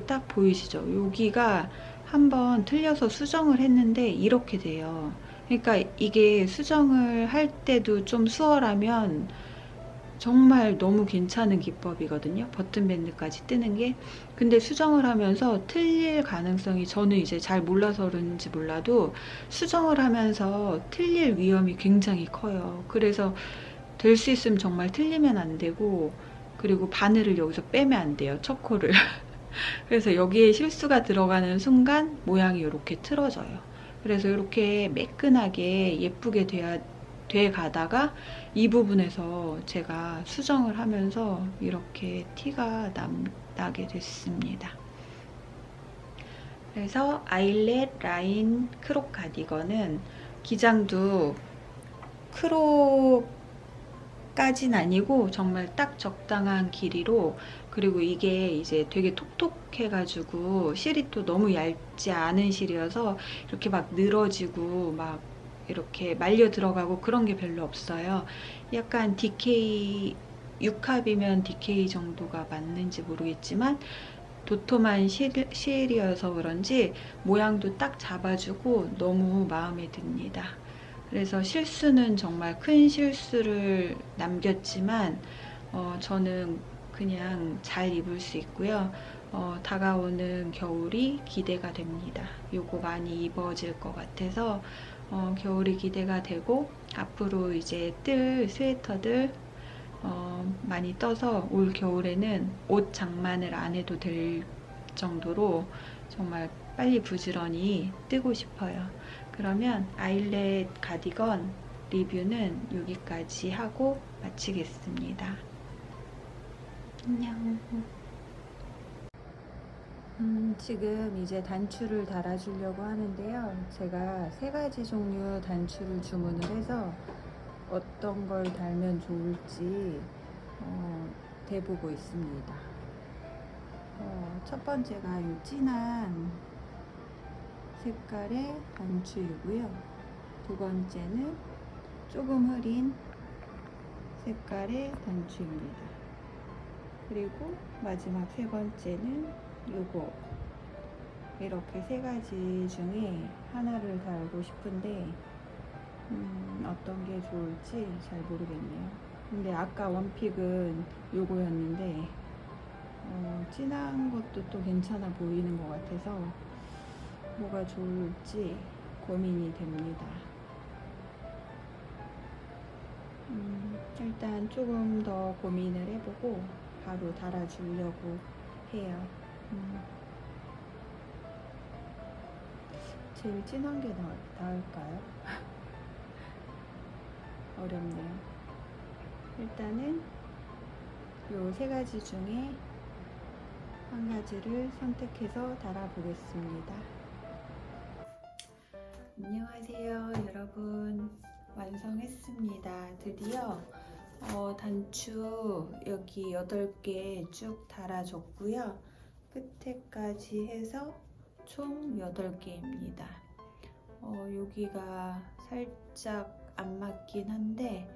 딱 보이시죠? 여기가 한번 틀려서 수정을 했는데 이렇게 돼요. 그러니까 이게 수정을 할 때도 좀 수월하면 정말 너무 괜찮은 기법이거든요. 버튼밴드까지 뜨는 게. 근데 수정을 하면서 틀릴 가능성이, 저는 이제 잘 몰라서 그런지 몰라도 수정을 하면서 틀릴 위험이 굉장히 커요. 그래서 될 수 있으면 정말 틀리면 안 되고, 그리고 바늘을 여기서 빼면 안 돼요. 첫 코를. 그래서 여기에 실수가 들어가는 순간 모양이 이렇게 틀어져요. 그래서 이렇게 매끈하게 예쁘게 돼 가다가 이 부분에서 제가 수정을 하면서 이렇게 티가 나게 됐습니다. 그래서 아일렛 라인 크롭 가디건은 기장도 크롭까진 아니고 정말 딱 적당한 길이로, 그리고 이게 이제 되게 톡톡해가지고 실이 또 너무 얇지 않은 실이어서 이렇게 막 늘어지고 막 이렇게 말려 들어가고 그런 게 별로 없어요. 약간 DK 6합이면 DK 정도가 맞는지 모르겠지만 도톰한 실이어서 그런지 모양도 딱 잡아주고 너무 마음에 듭니다. 그래서 실수는 정말 큰 실수를 남겼지만 저는 그냥 잘 입을 수 있고요. 다가오는 겨울이 기대가 됩니다. 요거 많이 입어질 것 같아서 겨울이 기대가 되고, 앞으로 이제 뜰 스웨터들 많이 떠서 올 겨울에는 옷 장만을 안 해도 될 정도로 정말 빨리 부지런히 뜨고 싶어요. 그러면 아일렛 가디건 리뷰는 여기까지 하고 마치겠습니다. 안녕. 지금 이제 단추를 달아주려고 하는데요. 제가 3가지 종류 단추를 주문을 해서 어떤 걸 달면 좋을지 대보고 있습니다. 첫 번째가 이 진한 색깔의 단추이고요. 두 번째는 조금 흐린 색깔의 단추입니다. 그리고 마지막 세 번째는 요거, 이렇게 3가지 중에 하나를 달고 싶은데 어떤 게 좋을지 잘 모르겠네요. 근데 아까 원픽은 요거였는데 진한 것도 또 괜찮아 보이는 것 같아서 뭐가 좋을지 고민이 됩니다. 일단 조금 더 고민을 해보고 바로 달아주려고 해요. 제일 진한 게 나을까요? 어렵네요. 일단은 요 3가지 중에 한 가지를 선택해서 달아보겠습니다. 안녕하세요, 여러분. 완성했습니다. 드디어 단추 여기 8개 쭉 달아줬고요. 끝에까지 해서 총 8개입니다. 여기가 살짝 안 맞긴 한데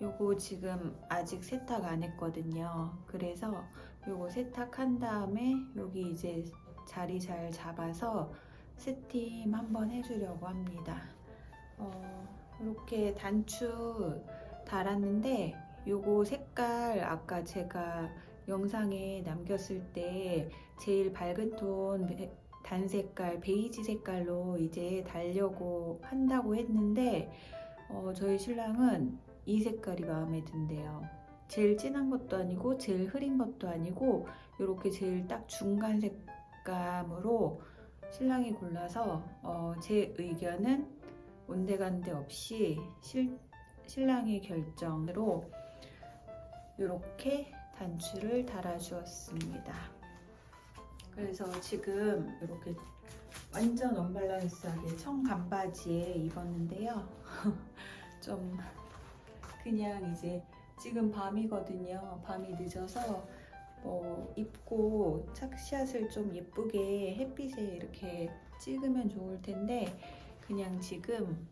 요거 지금 아직 세탁 안 했거든요. 그래서 요거 세탁한 다음에 여기 이제 자리 잘 잡아서 스팀 한번 해주려고 합니다. 이렇게 단추 달았는데 요거 색깔 아까 제가 영상에 남겼을 때 제일 밝은 톤 단색깔 베이지 색깔로 이제 달려고 한다고 했는데 저희 신랑은 이 색깔이 마음에 든대요. 제일 진한 것도 아니고 제일 흐린 것도 아니고 이렇게 제일 딱 중간 색감으로 신랑이 골라서 제 의견은 온데간데 없이 신랑의 결정으로 이렇게 단추를 달아주었습니다. 그래서 지금 이렇게 완전 언밸런스하게 청간바지에 입었는데요. 좀 그냥 이제 지금 밤이거든요. 밤이 늦어서 입고 착샷을 좀 예쁘게 햇빛에 이렇게 찍으면 좋을 텐데 그냥 지금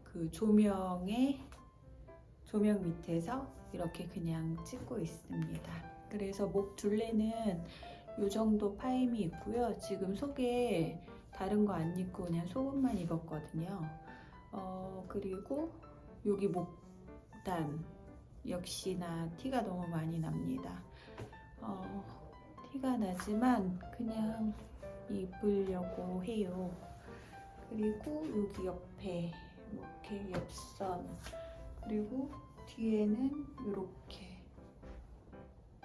그 조명 밑에서 이렇게 그냥 찍고 있습니다. 그래서 목 둘레는 이 정도 파임이 있고요. 지금 속에 다른 거 안 입고 그냥 속옷만 입었거든요. 그리고 여기 목단 역시나 티가 너무 많이 납니다. 티가 나지만 그냥 입으려고 해요. 그리고 여기 옆에 이렇게 옆선, 그리고 뒤에는 이렇게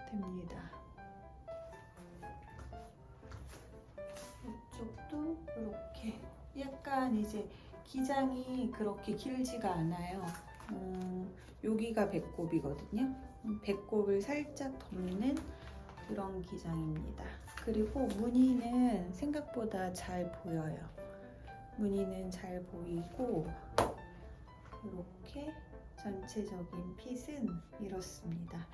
됩니다. 이쪽도 이렇게 약간 이제 기장이 그렇게 길지가 않아요. 여기가 배꼽이거든요. 배꼽을 살짝 덮는 그런 기장입니다. 그리고 무늬는 생각보다 잘 보여요. 무늬는 잘 보이고 이렇게 전체적인 핏은 이렇습니다.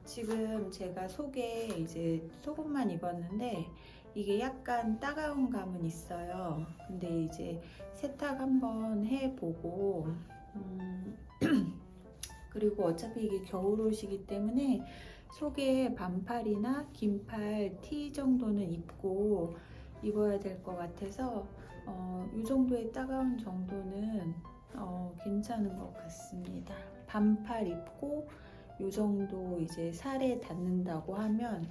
지금 제가 속에 이제 속옷만 입었는데 이게 약간 따가운 감은 있어요. 근데 이제 세탁 한번 해보고 그리고 어차피 이게 겨울옷이기 때문에 속에 반팔이나 긴팔 티 정도는 입고 입어야 될 것 같아서 이 정도의 따가운 정도는 괜찮은 것 같습니다. 반팔 입고 이 정도 이제 살에 닿는다고 하면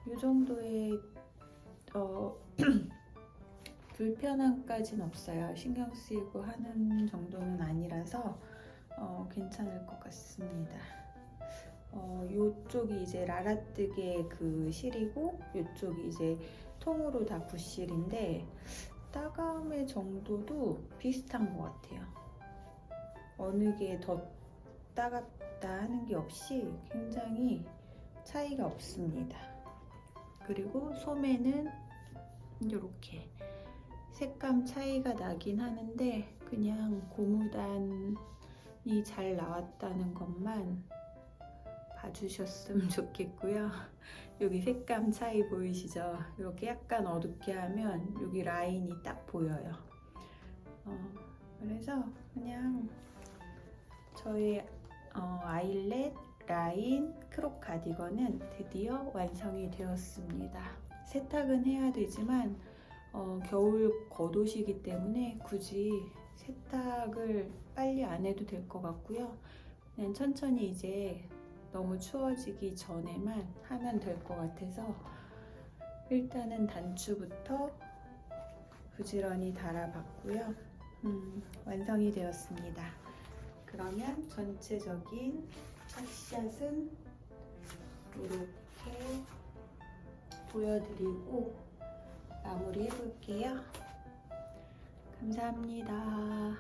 이 정도의 불편함까지는 없어요. 신경 쓰이고 하는 정도는 아니라서 괜찮을 것 같습니다. 요쪽이 이제 라라뜨게 그 실이고 요쪽이 이제 통으로 다 붓실인데 따가움의 정도도 비슷한 것 같아요. 어느 게 더 따갑다 하는 게 없이 굉장히 차이가 없습니다. 그리고 소매는 이렇게 색감 차이가 나긴 하는데 그냥 고무단이 잘 나왔다는 것만 봐주셨으면 좋겠고요. 여기 색감 차이 보이시죠? 이렇게 약간 어둡게 하면 여기 라인이 딱 보여요. 그래서 그냥 저의 아일렛 라인 크롭 가디건은 드디어 완성이 되었습니다. 세탁은 해야 되지만 겨울 겉옷이기 때문에 굳이 세탁을 빨리 안 해도 될 것 같고요. 그냥 천천히 이제 너무 추워지기 전에만 하면 될 것 같아서 일단은 단추부터 부지런히 달아봤고요. 완성이 되었습니다. 그러면 전체적인 샷샷은 이렇게 보여드리고 마무리 해볼게요. 감사합니다.